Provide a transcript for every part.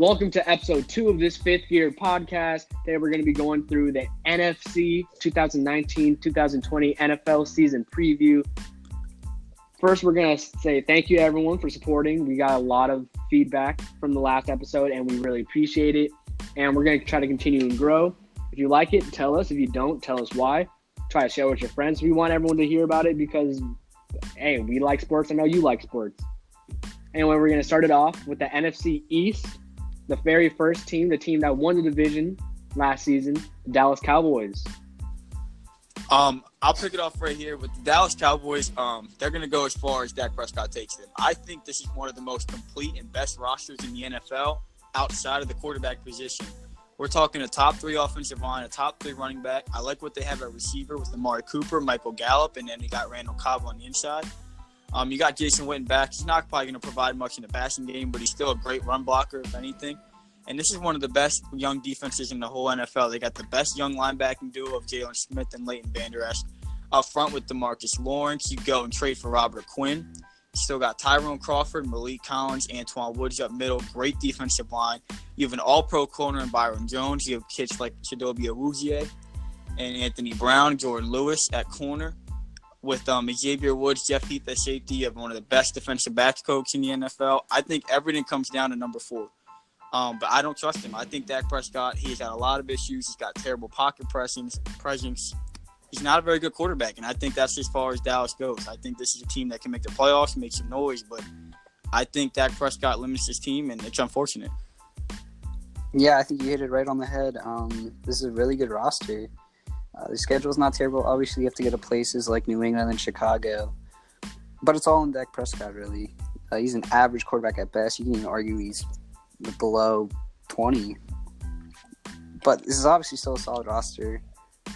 Welcome to episode 2 of this fifth gear podcast. Today we're going to be going through the NFC 2019-2020 NFL season preview. First, we're going to say thank you to everyone for supporting. We got a lot of feedback from the last episode, and we really appreciate it. And we're going to try to continue and grow. If you like it, tell us. If you don't, tell us why. Try to share with your friends. We want everyone to hear about it because, hey, we like sports. I know you like sports. Anyway, we're going to start it off with the NFC East. The very first team, the team that won the division last season, the Dallas Cowboys. I'll pick it off right here with the Dallas Cowboys. They're going to go as far as Dak Prescott takes them. I think this is one of the most complete and best rosters in the NFL outside of the quarterback position. We're talking a top 3 offensive line, a top 3 running back. I like what they have at receiver with Amari Cooper, Michael Gallup, and then you got Randall Cobb on the inside. You got Jason Witten back. He's not probably going to provide much in the passing game, but he's still a great run blocker, if anything. And this is one of the best young defenses in the whole NFL. They got the best young linebacking duo of Jalen Smith and Leighton Vander Esch. Up front with DeMarcus Lawrence, you go and trade for Robert Quinn. You still got Tyrone Crawford, Malik Collins, Antoine Woods up middle. Great defensive line. You have an all-pro corner in Byron Jones. You have kids like Chidobe Awuzie and Anthony Brown, Jordan Lewis at corner. With Xavier Woods, Jeff Heath at safety, you have one of the best defensive backs coach in the NFL. I think everything comes down to number 4. But I don't trust him. I think Dak Prescott, he's got a lot of issues. He's got terrible pocket presence. He's not a very good quarterback, and I think that's as far as Dallas goes. I think this is a team that can make the playoffs, make some noise, but I think Dak Prescott limits his team, and it's unfortunate. Yeah, I think you hit it right on the head. This is a really good roster. The schedule's not terrible. Obviously, you have to go to places like New England and Chicago. But it's all in Dak Prescott, really. He's an average quarterback at best. You can even argue he's below 20. But this is obviously still a solid roster.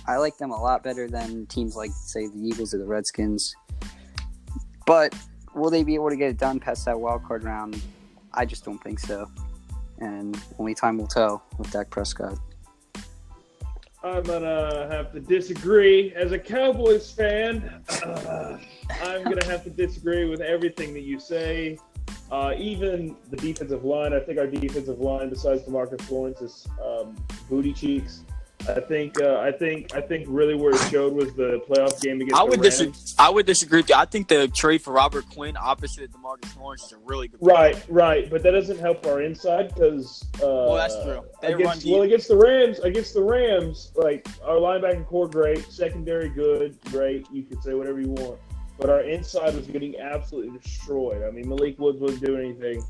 I like them a lot better than teams like, say, the Eagles or the Redskins. But will they be able to get it done past that wild card round? I just don't think so. And only time will tell with Dak Prescott. I'm going to have to disagree. As a Cowboys fan, I'm going to have to disagree with everything that you say. Even the defensive line, I think our defensive line, besides DeMarcus Lawrence, is booty cheeks. I think really where it showed was the playoff game against the Rams. I would disagree with you. I think the trade for Robert Quinn opposite DeMarcus Lawrence is a really good play. Right. But that doesn't help our inside because well, that's true. Against the Rams, like our linebacking core great, secondary good, great. You could say whatever you want. But our inside was getting absolutely destroyed. I mean, Malik Woods wasn't doing anything.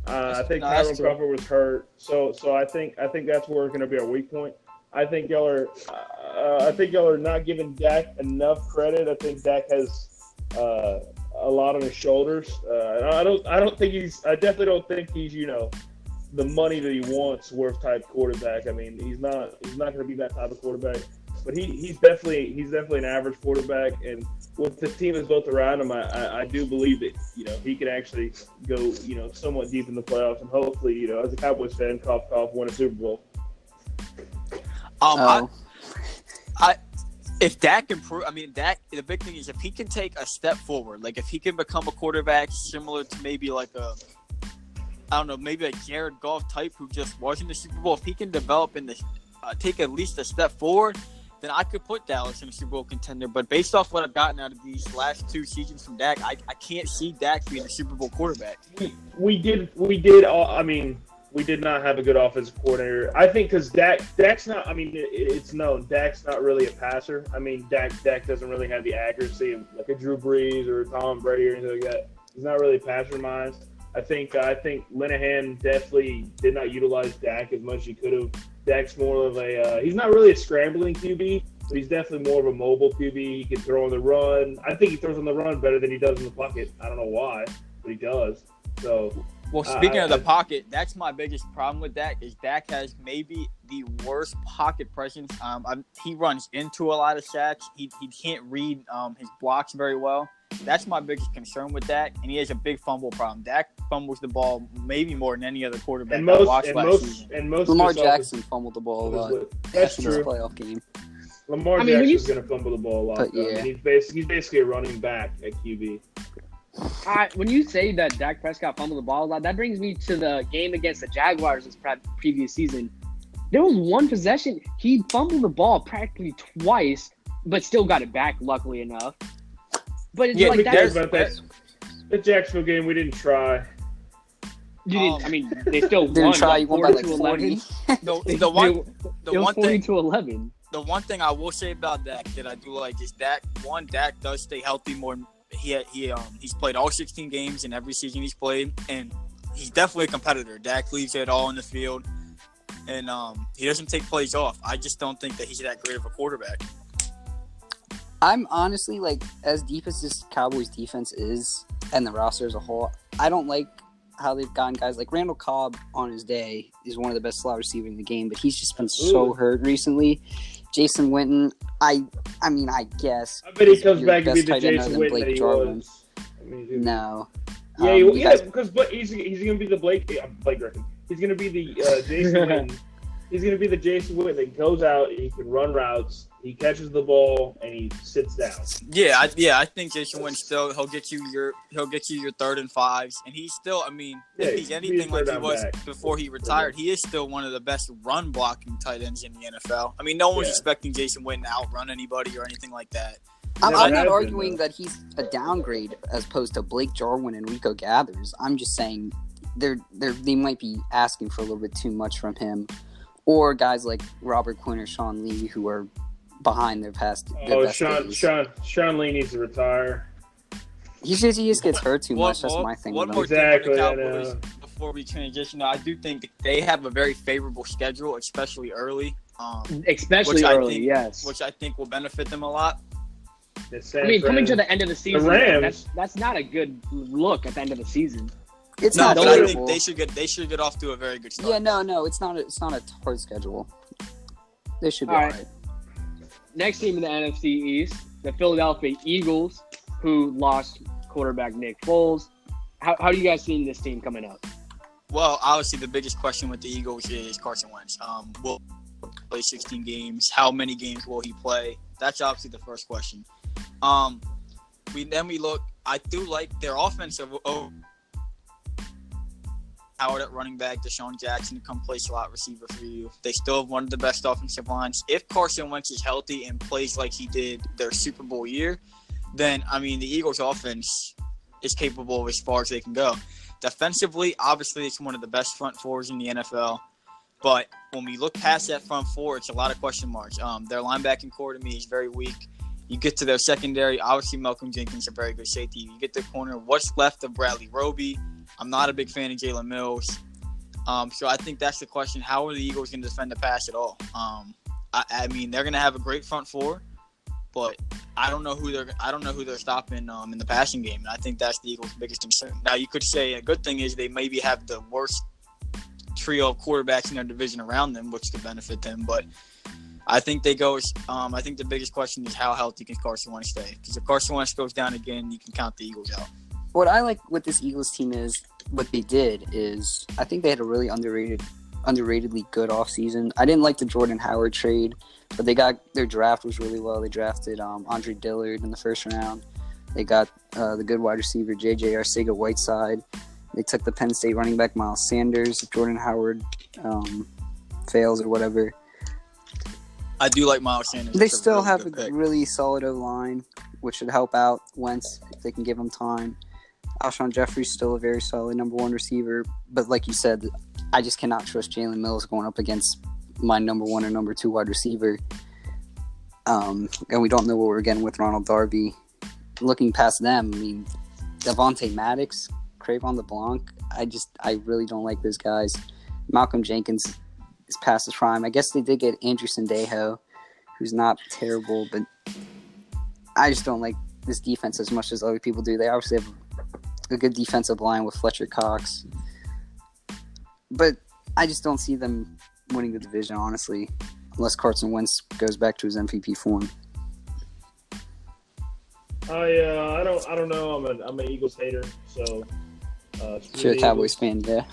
I think Tyrone Crawford was hurt. So I think that's where it's going to be our weak point. I think y'all are not giving Dak enough credit. I think Dak has a lot on his shoulders. I definitely don't think he's the money that he wants worth type quarterback. I mean, he's not going to be that type of quarterback. But he's definitely an average quarterback, and with the team that's built around him, I do believe that he can actually go somewhat deep in the playoffs, and hopefully as a Cowboys fan, cough cough, win a Super Bowl. If Dak improve, Dak. The big thing is if he can take a step forward, like if he can become a quarterback similar to maybe like maybe a Jared Goff type who just was in the Super Bowl. If he can develop and take at least a step forward, then I could put Dallas in a Super Bowl contender. But based off what I've gotten out of these last 2 seasons from Dak, I can't see Dak being a Super Bowl quarterback. We did not have a good offensive coordinator. I think because Dak's not. It's known Dak's not really a passer. Dak doesn't really have the accuracy of like a Drew Brees or a Tom Brady or anything like that. He's not really passer-minded. I think Linehan definitely did not utilize Dak as much as he could have. Dak's more of he's not really a scrambling QB, but he's definitely more of a mobile QB. He can throw on the run. I think he throws on the run better than he does in the pocket. I don't know why, but he does. So. Well, speaking of the pocket, that's my biggest problem with Dak is Dak has maybe the worst pocket presence. He runs into a lot of sacks. He can't read his blocks very well. That's my biggest concern with Dak, and he has a big fumble problem. Dak fumbles the ball maybe more than any other quarterback I watched last season. Lamar Jackson fumbled the ball a lot. That's true. This playoff game. Lamar Jackson's going to fumble the ball a lot. Yeah. He's basically a running back at QB. When you say that Dak Prescott fumbled the ball a lot, that brings me to the game against the Jaguars this previous season. There was one possession. He fumbled the ball practically twice, but still got it back, luckily enough. But it's like that. The Jacksonville game, we didn't try. You didn't. I mean, they still didn't won. try. You won by like 40. 40. The one 40 thing to 11. The one thing I will say about Dak that I do like is Dak does stay healthy more. He's played all 16 games in every season he's played, and he's definitely a competitor. Dak leaves it all in the field, and he doesn't take plays off. I just don't think that he's that great of a quarterback. I'm honestly, like, as deep as this Cowboys defense is and the roster as a whole, I don't like how they've gotten guys like Randall Cobb on his day is one of the best slot receivers in the game, but he's just been so hurt recently. Jason Witten, I mean, I guess. I bet he comes back to be the Jason Witten that he was. No. Yeah, because he's going to be the Blake Griffin. He's going to be the Jason Witten. He's going to be the Jason Witten that goes out, he can run routes, he catches the ball, and he sits down. Yeah, I think Jason Witten he'll get you your 3rd and 5s, and he's still, I mean, if he's anything like he was before he retired, he is still one of the best run blocking tight ends in the NFL. I mean, no one's expecting Jason Witten to outrun anybody or anything like that. I'm not arguing that he's a downgrade as opposed to Blake Jarwin and Rico Gathers. I'm just saying they might be asking for a little bit too much from him. Or guys like Robert Quinn or Sean Lee, who are behind their best days. Sean Lee needs to retire. He just gets hurt too much. That's my thing. One more thing with the Cowboys before we transition. I do think they have a very favorable schedule, especially early. Yes. Which I think will benefit them a lot. I mean, coming to the end of the season, the Rams, that's not a good look at the end of the season. It's not. But I think they should get off to a very good start. Yeah, no, it's not a hard schedule. They should be all right. Next team in the NFC East, the Philadelphia Eagles, who lost quarterback Nick Foles. How do you guys see this team coming up? Well, obviously the biggest question with the Eagles is Carson Wentz. Will he play 16 games? How many games will he play? That's obviously the first question. We look. I do like their offensive. Howard at running back, Deshaun Jackson to come play slot receiver for you. They still have one of the best offensive lines. If Carson Wentz is healthy and plays like he did their Super Bowl year, then, I mean, the Eagles' offense is capable as far as they can go. Defensively, obviously, it's one of the best front fours in the NFL. But when we look past that front four, it's a lot of question marks. Their linebacking core, to me, is very weak. You get to their secondary, obviously Malcolm Jenkins, a very good safety. You get to the corner, what's left of Bradley Roby? I'm not a big fan of Jalen Mills. So I think that's the question. How are the Eagles going to defend the pass at all? I mean, they're going to have a great front four, but I don't know who they're stopping in the passing game. And I think that's the Eagles' biggest concern. Now, you could say a good thing is they maybe have the worst trio of quarterbacks in their division around them, which could benefit them. But I think I think the biggest question is how healthy can Carson Wentz stay? Because if Carson Wentz goes down again, you can count the Eagles out. What I like with this Eagles team is what they did is I think they had a really underratedly good offseason. I didn't like the Jordan Howard trade, but their draft was really well. They drafted Andre Dillard in the first round. They got the good wide receiver J.J. Arcega-Whiteside. They took the Penn State running back Miles Sanders. If Jordan Howard fails or whatever. I do like Miles Sanders. They still have a really solid O-line, which should help out Wentz if they can give him time. Alshon Jeffrey's still a very solid number one receiver. But like you said, I just cannot trust Jalen Mills going up against my number one or number two wide receiver. And we don't know what we're getting with Ronald Darby. Looking past them, I mean, Devontae Maddox, Crayvon LeBlanc, I really don't like those guys. Malcolm Jenkins is past his prime. I guess they did get Andrew Sandejo, who's not terrible, but I just don't like this defense as much as other people do. They obviously have a good defensive line with Fletcher Cox. But I just don't see them winning the division, honestly, unless Carson Wentz goes back to his MVP form. I don't know. I'm an Eagles hater, so if you're a Cowboys fan, yeah.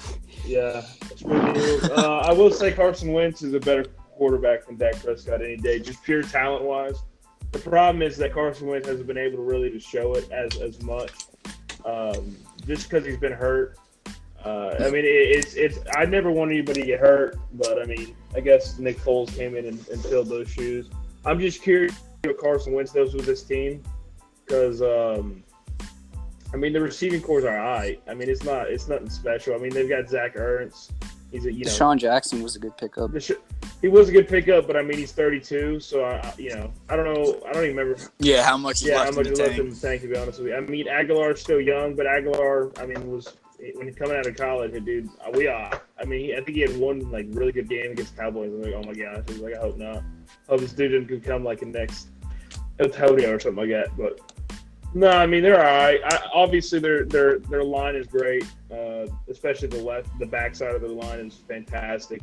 Yeah, I will say Carson Wentz is a better quarterback than Dak Prescott any day, just pure talent wise. The problem is that Carson Wentz hasn't been able to really to show it as much. just because he's been hurt. I mean, it's. I never want anybody to get hurt, but I mean, I guess Nick Foles came in and filled those shoes. I'm just curious what Carson Wentz does with this team because, I mean, the receiving cores are all right. I mean, it's nothing special. I mean, they've got Zach Ertz. He's a Deshaun Jackson was a good pickup. He was a good pickup, but I mean, he's 32, so I don't know. I don't even remember. Yeah, how much is left in the left tank? in the tank, to be honest with you. I mean, Aguilar's still young, but Aguilar, I mean, was when he coming out of college, dude. I think he had one like really good game against Cowboys. I'm like, oh my gosh, I was like, I hope not. I hope this dude didn't become like a next Antonio or something like that. But no, I mean, they're all right. Obviously, their line is great, especially the backside of the line is fantastic.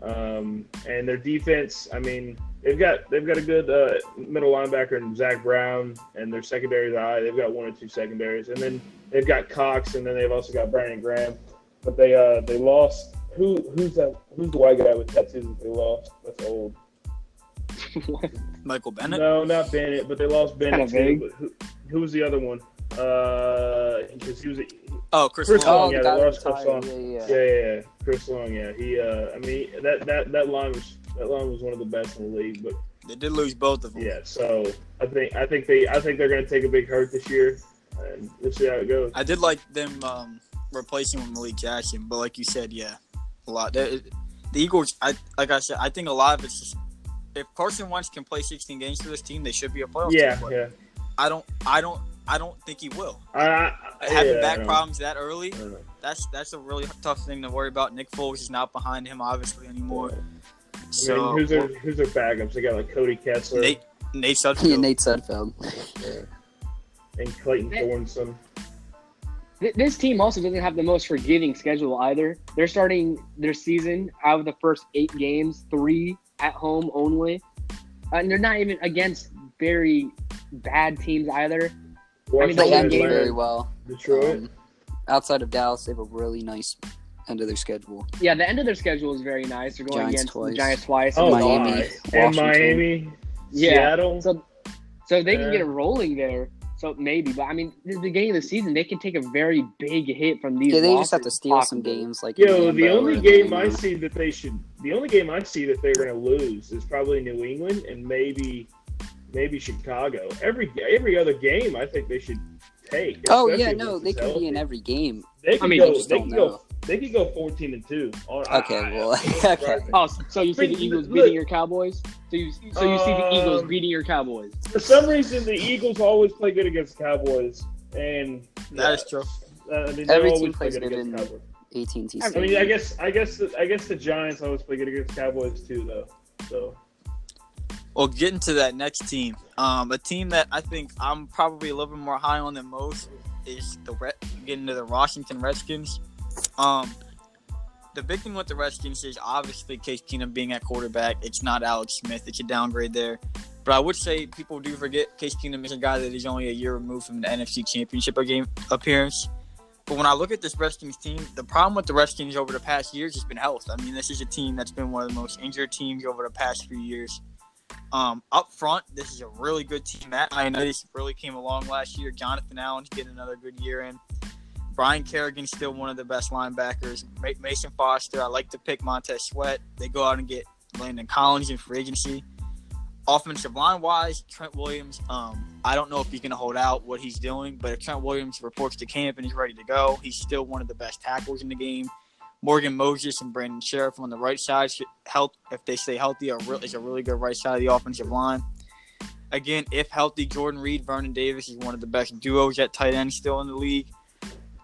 And their defense, I mean, they've got a good middle linebacker in Zach Brown, and their secondary is high. They've got one or two secondaries, and then they've got Cox, and then they've also got Brandon Graham. But they lost. Who's the white guy with tattoos that they lost? That's old. Michael Bennett? No, not Bennett, but they lost Bennett too. But who was the other one? Because he was. Chris Long. Long. Yeah, they lost Chris Long. Yeah. Chris Long. Yeah, he. I mean, that line was one of the best in the league, but they did lose both of them. Yeah, so I think they're going to take a big hurt this year, and we'll see how it goes. I did like them replacing with Malik Jackson, but like you said, yeah, a lot. The Eagles, I think a lot of it's just if Carson Wentz can play 16 games for this team, they should be a playoff team. Yeah. I don't think he will. Having back problems that early, that's a really tough thing to worry about. Nick Foles is not behind him obviously anymore. So I mean, who's their backups? They got like Cody Kessler, Nate Sudfeld. Yeah, Nate Sudfeld. And Clayton Thornton. This team also doesn't have the most forgiving schedule either. They're starting their season out of the first 8 games, 3 at home only. And they're not even against very bad teams either. I mean, they ended very well. Detroit. Outside of Dallas, they have a really nice end of their schedule. Yeah, the end of their schedule is very nice. They're going against the Giants twice. Oh, Miami. And Miami. Yeah. Seattle. So they can get it rolling there. So maybe, but I mean, the beginning of the season, they can take a very big hit from these. Yeah, they losses, just have to steal some games. Like the only game I see that they're going to lose is probably New England and maybe Chicago. Every other game, I think they should take. Oh yeah, no, they could be in every game. They could go 14-2. Okay. Oh, so you see the Eagles beating your Cowboys? So you see the Eagles beating your Cowboys? For some reason, the Eagles always play good against the Cowboys, and that is true. I mean, every always team plays good against in Cowboys. AT&T. I mean, I guess the Giants always play good against Cowboys too, though. So. Well, getting to that next team, a team that I think I'm probably a little bit more high on than most is getting to the Washington Redskins. The big thing with the Redskins is obviously Case Keenum being at quarterback. It's not Alex Smith. It's a downgrade there. But I would say people do forget Case Keenum is a guy that is only a year removed from the NFC Championship game appearance. But when I look at this Redskins team, the problem with the Redskins over the past years has been health. I mean, this is a team that's been one of the most injured teams over the past few years. Up front, this is a really good team. Matt Ioannidis really came along last year. Jonathan Allen's getting another good year in. Brian Kerrigan's still one of the best linebackers. Mason Foster, I like to pick Montez Sweat. They go out and get Landon Collins in free agency. Offensive line-wise, Trent Williams, I don't know if he's going to hold out what he's doing, but if Trent Williams reports to camp and he's ready to go, he's still one of the best tackles in the game. Morgan Moses and Brandon Sheriff on the right side should help if they stay healthy. Is a really good right side of the offensive line. Again, if healthy, Jordan Reed, Vernon Davis is one of the best duos at tight end still in the league.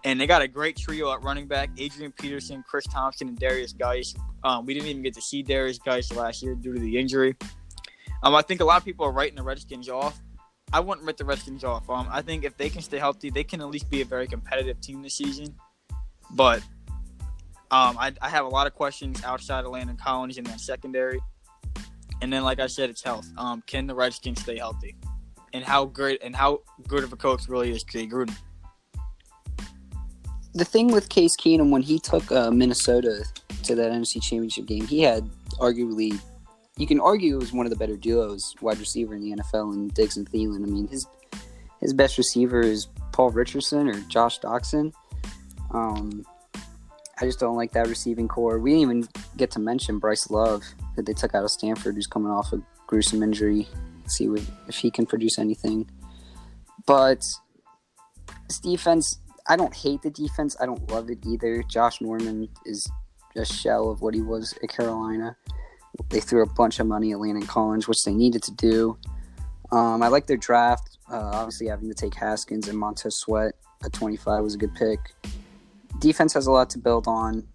And they got a great trio at running back: Adrian Peterson, Chris Thompson, and Darius Geis. We didn't even get to see Darius Geis last year due to the injury. I think a lot of people are writing the Redskins off. I wouldn't write the Redskins off. I think if they can stay healthy, they can at least be a very competitive team this season. But I have a lot of questions outside of Landon Collins in that secondary. And then, like I said, it's health. Can the Redskins stay healthy? And how good of a coach really is Jay Gruden? The thing with Case Keenum, when he took Minnesota to that NFC Championship game, he had arguably, you can argue it was one of the better duos, wide receiver in the NFL, and Diggs and Thielen. I mean, his best receiver is Paul Richardson or Josh Doxson. I just don't like that receiving core. We didn't even get to mention Bryce Love that they took out of Stanford, who's coming off a gruesome injury. See if he can produce anything. But this defense, I don't hate the defense. I don't love it either. Josh Norman is a shell of what he was at Carolina. They threw a bunch of money at Landon Collins, which they needed to do. I like their draft. Obviously, having to take Haskins and Montez Sweat at 25 was a good pick. Defense has a lot to build on.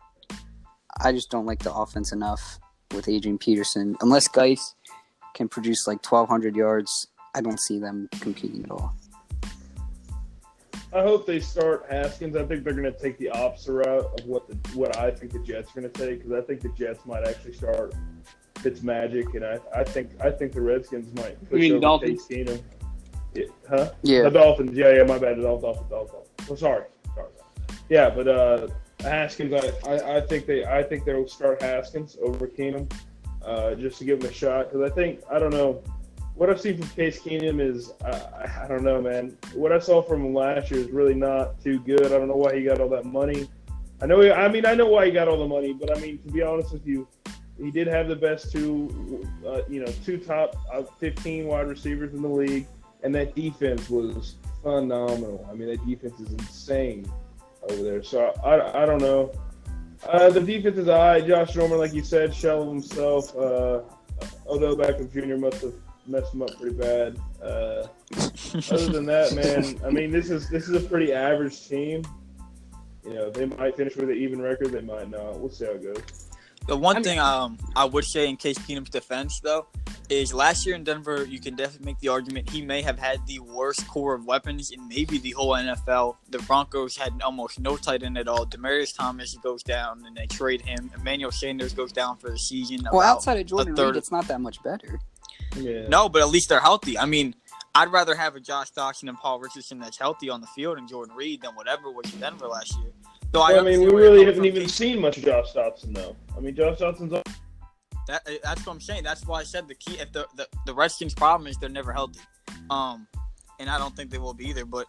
I just don't like the offense enough with Adrian Peterson. Unless Geis can produce like 1,200 yards, I don't see them competing at all. I hope they start Haskins. I think they're going to take the opposite route of what I think the Jets are going to take, because I think the Jets might actually start Fitzmagic, and I think the Redskins might push over Dolphins? Case Keenum. Huh? Yeah. The Dolphins. Yeah, my bad. The Dolphins. Oh, sorry. Yeah, but Haskins, I think they'll start Haskins over Keenum, just to give him a shot. Because I don't know, what I've seen from Case Keenum is, I don't know, man. What I saw from him last year is really not too good. I don't know why he got all that money. I know why he got all the money, but I mean, to be honest with you, he did have the best two top 15 wide receivers in the league, and that defense was phenomenal. I mean, that defense is insane over there. So I don't know. The defense is all right. Josh Norman, like you said, shell of himself. Odell Beckham Jr. must have messed him up pretty bad. Other than that, man, I mean, this is a pretty average team. You know, they might finish with an even record. They might not. We'll see how it goes. The one thing I would say in Case Keenum's defense, though, is last year in Denver, you can definitely make the argument he may have had the worst core of weapons in maybe the whole NFL. The Broncos had almost no tight end at all. Demaryius Thomas goes down, and they trade him. Emmanuel Sanders goes down for the season. Well, outside of Jordan Reed, it's not that much better. Yeah. No, but at least they're healthy. I mean, I'd rather have a Josh Doxson and Paul Richardson that's healthy on the field and Jordan Reed than whatever was in Denver last year. Well, we really haven't even seen much of Josh Doxson, though. I mean, Josh Doxson's on. That's what I'm saying. That's why I said the key. If the Redskins' problem is they're never healthy, and I don't think they will be either. But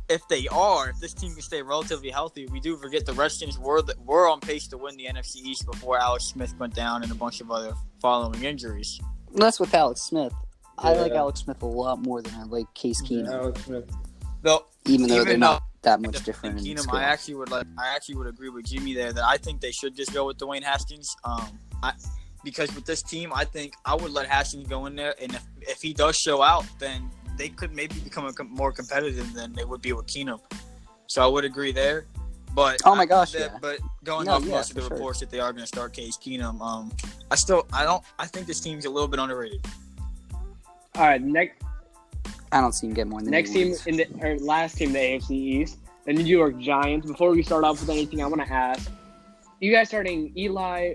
if this team can stay relatively healthy, we do forget the Redskins were on pace to win the NFC East before Alex Smith went down and a bunch of other following injuries. That's with Alex Smith. Yeah. I like Alex Smith a lot more than I like Case Keenum. Alex Smith. Even though they're not that much different. Keenum, I actually would agree with Jimmy there that I think they should just go with Dwayne Haskins. Because with this team, I think I would let Haskins go in there, and if he does show out, then they could maybe become more competitive than they would be with Keenum. So I would agree there. But oh my gosh, yeah. But going off most of the reports that they are going to start Case Keenum, I think this team's a little bit underrated. All right, next. I don't see him get more than next team last team in the AFC East, the New York Giants. Before we start off with anything, I want to ask: you guys starting Eli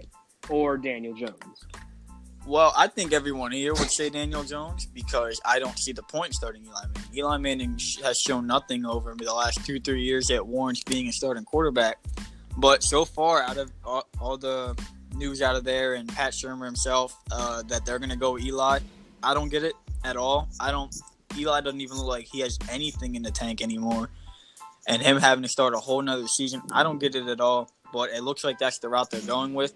or Daniel Jones? Well, I think everyone here would say Daniel Jones because I don't see the point starting Eli Manning. Eli Manning has shown nothing over the last 2-3 years that warrants being a starting quarterback. But so far, out of all the news out of there and Pat Shurmur himself that they're going to go Eli, I don't get it at all. Eli doesn't even look like he has anything in the tank anymore. And him having to start a whole nother season, I don't get it at all. But it looks like that's the route they're going with.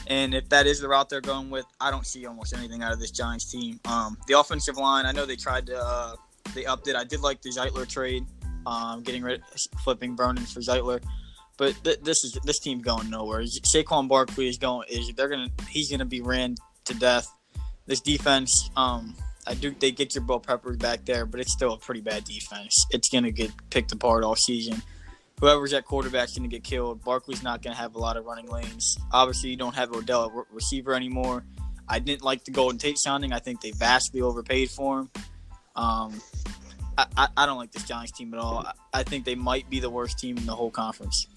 And if that is the route they're going with, I don't see almost anything out of this Giants team. The offensive line, I know they tried to they upped it. I did like the Zeitler trade, flipping Vernon for Zeitler. But this team's going nowhere. Saquon Barkley he's gonna be ran to death. This defense, they get your Bill Peppers back there, but it's still a pretty bad defense. It's gonna get picked apart all season. Whoever's at quarterback's going to get killed. Barkley's not going to have a lot of running lanes. Obviously, you don't have Odell at receiver anymore. I didn't like the Golden Tate signing. I think they vastly overpaid for him. I don't like this Giants team at all. I think they might be the worst team in the whole conference.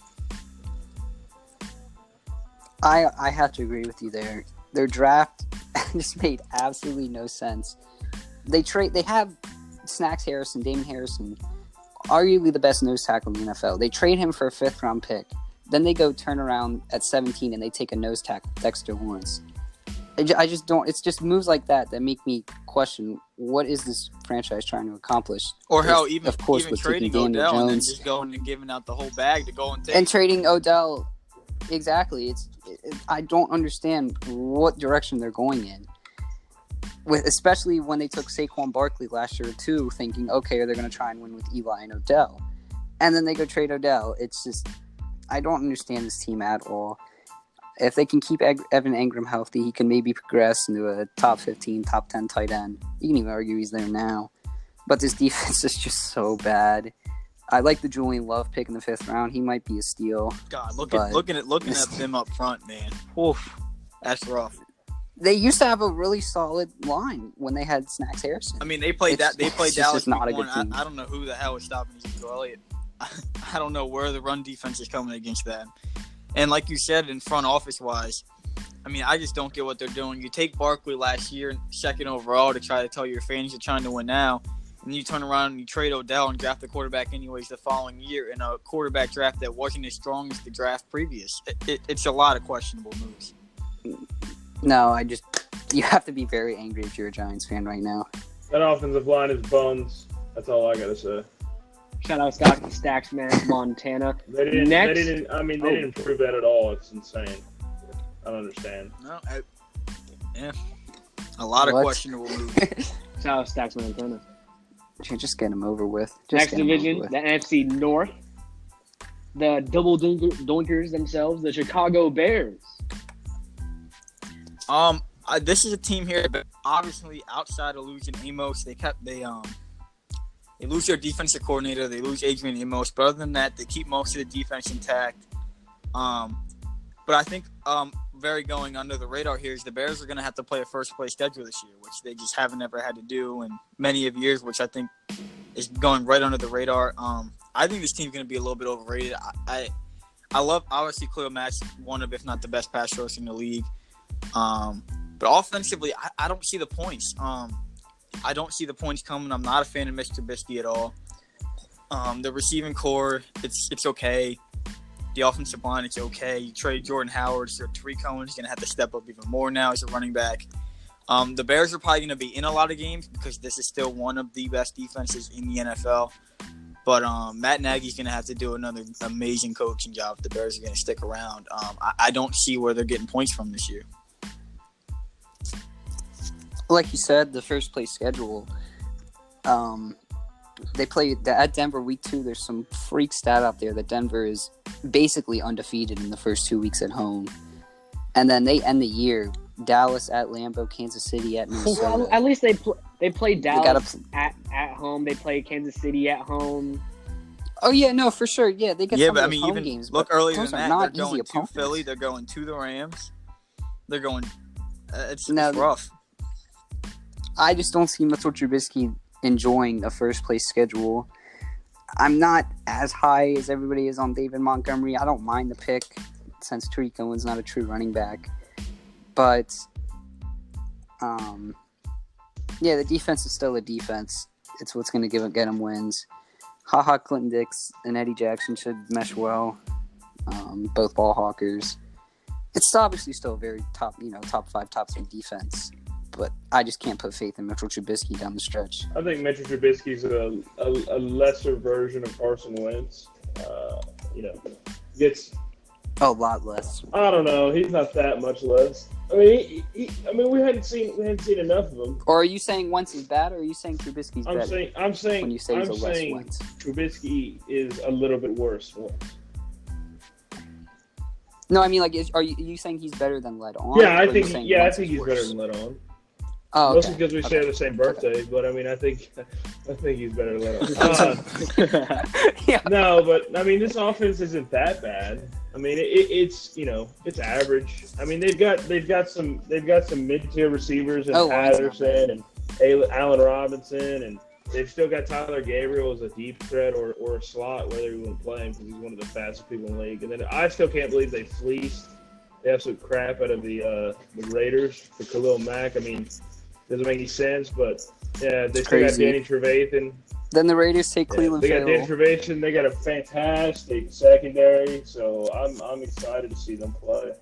I have to agree with you there. Their draft just made absolutely no sense. They have Snacks Harrison, Damon Harrison, arguably the best nose tackle in the NFL. They trade him for a 5th-round pick. Then they go turn around at 17 and they take a nose tackle, Dexter Lawrence. I just don't – it's just moves like that make me question: what is this franchise trying to accomplish? Or hell, Of even course, with trading taking Daniel Odell and then Jones just going and giving out the whole bag to go and take. and trading Odell. Exactly. I don't understand what direction they're going in. Especially when they took Saquon Barkley last year too, thinking, okay, they're going to try and win with Eli and Odell, and then they go trade Odell. It's just, I don't understand this team at all. If they can keep Evan Engram healthy, he can maybe progress into a top 15, top 10 tight end. You can even argue he's there now. But this defense is just so bad. I like the Julian Love pick in the 5th round. He might be a steal. God, looking at them up front, man. Oof, that's rough. They used to have a really solid line when they had Snacks Harrison. I mean, they played Dallas. Just not a good team. I don't know who the hell is stopping Ezekiel Elliott. I don't know where the run defense is coming against that. And like you said, in front office wise, I mean, I just don't get what they're doing. You take Barkley last year, 2nd overall, to try to tell your fans you're trying to win now, and you turn around and you trade Odell and draft the quarterback anyways the following year in a quarterback draft that wasn't as strong as the draft previous. It's a lot of questionable moves. No, you have to be very angry if you're a Giants fan right now. That offensive line is buns. That's all I gotta say. Shout out Stacks, man, Montana. They didn't prove that at all. It's insane. I don't understand. No, a lot of questionable moves. Shout out Stacks, Montana. Just get them over with. Next division, the NFC North. The double doinkers themselves, the Chicago Bears. This is a team here, but obviously outside of losing Amos, they lose their defensive coordinator, they lose Adrian Amos, but other than that, they keep most of the defense intact. But I think very going under the radar here is the Bears are going to have to play a first-place schedule this year, which they just haven't ever had to do in many of years, which I think is going right under the radar. I think this team's going to be a little bit overrated. I love, obviously, Khalil Mack's one of, if not the best pass rushers in the league. But offensively, I don't see the points. I don't see the points coming. I'm not a fan of Mr. Trubisky at all. The receiving core, it's okay. The offensive line, it's okay. You trade Jordan Howard, so Tariq Cohen's going to have to step up even more now as a running back. The Bears are probably going to be in a lot of games because this is still one of the best defenses in the NFL. But Matt Nagy's going to have to do another amazing coaching job if the Bears are going to stick around. I don't see where they're getting points from this year. Like you said, the first place schedule. They play at Denver week 2. There's some freak stat out there that Denver is basically undefeated in the first 2 weeks at home, and then they end the year Dallas at Lambeau, Kansas City at Minnesota. Well, at least they play Dallas at home. They play Kansas City at home. Oh yeah, no, for sure. Yeah, they get some of those home even games. Look earlier those than are that. not They're easy going to opponents. Philly. They're going to the Rams. They're going. It's No, rough. I just don't see Mitchell Trubisky enjoying a first place schedule. I'm not as high as everybody is on David Montgomery. I don't mind the pick since Tariq Cohen's not a true running back. But, yeah, the defense is still a defense. It's what's going to get them wins. Clinton Dix and Eddie Jackson should mesh well. Both ball hawkers. It's obviously still a very top 5, top 3 defense. But I just can't put faith in Mitchell Trubisky down the stretch. I think Mitchell Trubisky's a lesser version of Carson Wentz. Gets a lot less. I don't know. He's not that much less. I mean, we hadn't seen enough of him. Or are you saying Wentz is bad, or are you saying Trubisky's better? I'm saying when you say he's a less saying Wentz. Trubisky is a little bit worse. No, I mean, like, are you saying he's better than led on? Yeah, I think he's better than led on. Oh, okay. Mostly because we share the same birthday, but I mean, I think he's better than led on. Yeah. No, but I mean, this offense isn't that bad. I mean, it's average. I mean, they've got some mid-tier receivers in Patterson and Allen Robinson, and they've still got Tyler Gabriel as a deep threat or a slot, whether you want to play him because he's one of the fastest people in the league. And then I still can't believe they fleeced the absolute crap out of the Raiders for Khalil Mack. I mean, doesn't make any sense, but yeah, they still got Danny Trevathan. Then the Raiders take Cleveland. They got Danny Trevathan. They got a fantastic secondary, so I'm excited to see them play.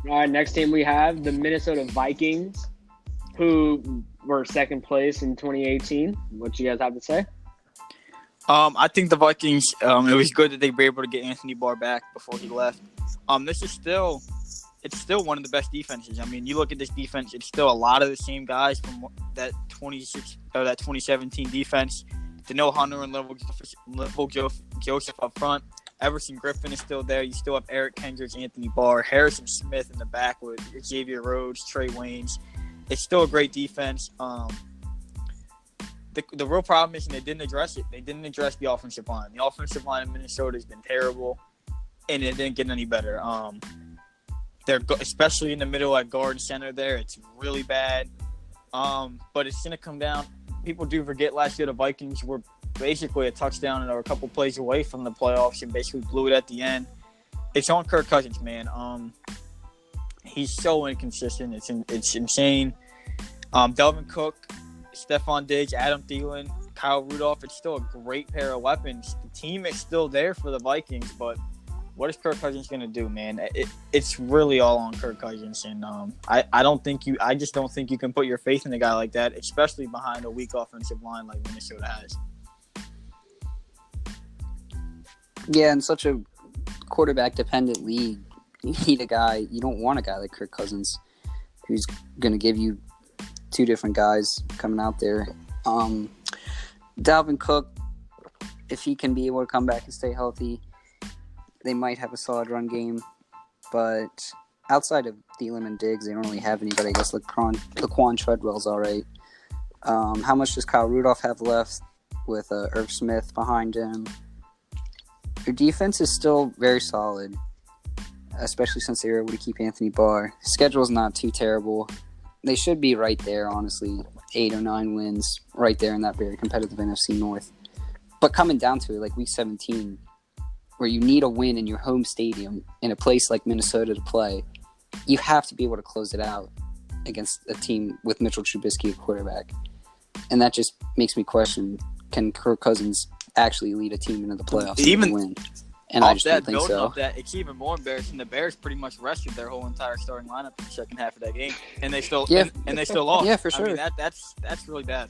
All right, next team we have the Minnesota Vikings, who were second place in 2018. What you guys have to say? I think the Vikings. It was good that they were able to get Anthony Barr back before he left. This is still one of the best defenses. I mean, you look at this defense; it's still a lot of the same guys from that 2017 defense. Danielle Hunter and Level Joseph up front. Everson Griffin is still there. You still have Eric Kendricks, Anthony Barr, Harrison Smith in the back with Xavier Rhodes, Trey Waynes. It's still a great defense. The real problem is, and they didn't address it. They didn't address the offensive line. The offensive line in Minnesota has been terrible, and it didn't get any better. They're especially in the middle at guard and center there. It's really bad. But it's going to come down. People do forget last year the Vikings were basically a touchdown or a couple plays away from the playoffs and basically blew it at the end. It's on Kirk Cousins, man. He's so inconsistent. It's insane. Delvin Cook, Stephon Diggs, Adam Thielen, Kyle Rudolph. It's still a great pair of weapons. The team is still there for the Vikings, but what is Kirk Cousins going to do, man? It's really all on Kirk Cousins, and I just don't think you can put your faith in a guy like that, especially behind a weak offensive line like Minnesota has. Yeah, in such a quarterback-dependent league, you don't want a guy like Kirk Cousins who's going to give you two different guys coming out there. Dalvin Cook, if he can be able to come back and stay healthy, they might have a solid run game. But outside of Thielen and Diggs, they don't really have anybody. I guess Laquan Treadwell's all right. How much does Kyle Rudolph have left with Irv Smith behind him? Their defense is still very solid, especially since they were able to keep Anthony Barr. Schedule's not too terrible. They should be right there, honestly. 8 or 9 wins, right there in that very competitive NFC North. But coming down to it, like Week 17, where you need a win in your home stadium in a place like Minnesota to play, you have to be able to close it out against a team with Mitchell Trubisky at quarterback. And that just makes me question, can Kirk Cousins actually lead a team into the playoffs and win? And I just don't think so. Off that, it's even more embarrassing. The Bears pretty much rested their whole entire starting lineup in the second half of that game, and they still and they still lost. Yeah, for sure. I mean, that's really bad.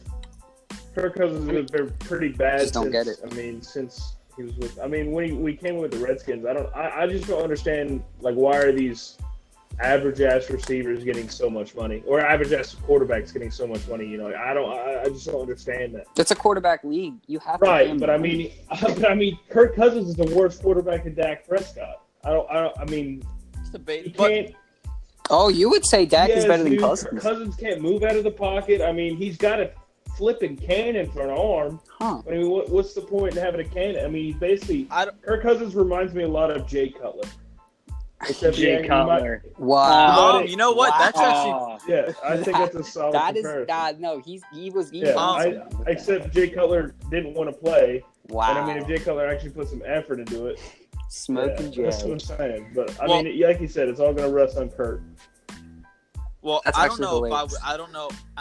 Kirk Cousins has been pretty bad. Just don't get it. I mean, since he was with. I mean, when we came with the Redskins, I just don't understand. Like, why are these average ass receivers getting so much money, or average ass quarterbacks getting so much money? You know, I just don't understand that. It's a quarterback league. You have to. Right, but I mean, Kirk Cousins is the worst quarterback in Dak Prescott. I mean, It's debate, you can't. Oh, you would say Dak is better than dude, Cousins. Cousins can't move out of the pocket. I mean, he's got a flipping cannon for an arm. Huh. I mean, what's the point in having a cannon? I mean, basically, Kirk Cousins reminds me a lot of Jay Cutler. Except Jay Cutler. Wow. You know what? That's actually Yeah, I think that's a solid comparison. No, he was. Except Jay Cutler didn't want to play. Wow. And I mean, if Jay Cutler actually put some effort into it, Smoking Jay. that's what I'm saying. But I mean, like you said, it's all going to rest on Kirk. Well, That's I don't actually know. hilarious. I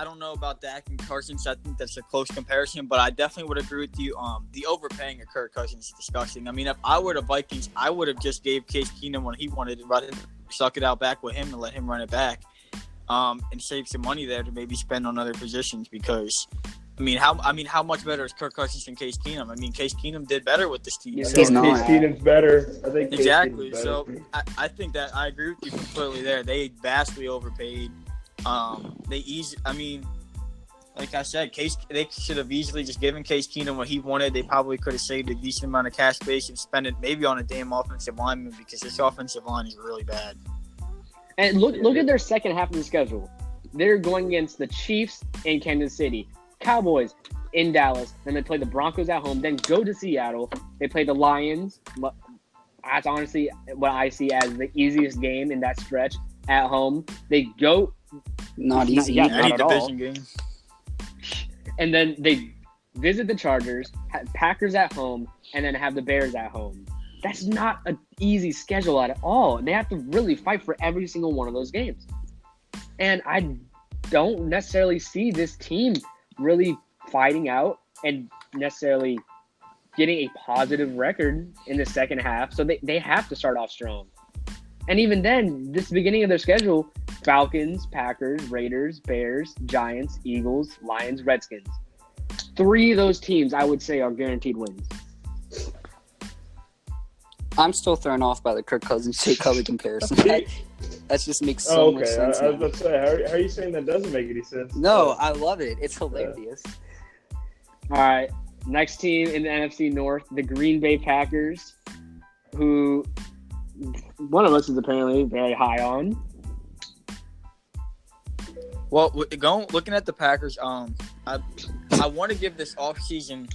don't know about Dak and Cousins. I think that's a close comparison, but I definitely would agree with you. The overpaying of Kirk Cousins is disgusting. I mean, if I were the Vikings, I would have just gave Case Keenum when he wanted to run it, suck it out back with him, and let him run it back, and save some money there to maybe spend on other positions. Because, how much better is Kirk Cousins than Case Keenum? I mean, Case Keenum did better with this team. He's not. Case Keenum's better. I think Exactly. Case Keenum's So better. I think that I agree with you completely there. They vastly overpaid. Like I said, they should have easily just given Case Keenum what he wanted. They probably could have saved a decent amount of cash base and spent it maybe on a damn offensive lineman, because this offensive line is really bad. And look at their second half of the schedule. They're going against the Chiefs in Kansas City, Cowboys in Dallas, then they play the Broncos at home, then go to Seattle. They play the Lions. That's honestly what I see as the easiest game in that stretch at home. They go Not easy. Yeah, Any not at all. division game. And then they visit the Chargers, have Packers at home, and then have the Bears at home. That's not an easy schedule at all. They have to really fight for every single one of those games. And I don't necessarily see this team really fighting out and necessarily getting a positive record in the second half. So they have to start off strong. And even then, this beginning of their schedule, Falcons, Packers, Raiders, Bears, Giants, Eagles, Lions, Redskins. 3 of those teams, I would say, are guaranteed wins. I'm still thrown off by the Kirk Cousins Jay Cutler comparison. That just makes so much sense. I was about to say, how are you saying that doesn't make any sense? No, I love it. It's hilarious. All right. Next team in the NFC North, the Green Bay Packers, who one of us is apparently very high on. Well, looking at the Packers, I want to give this offseason,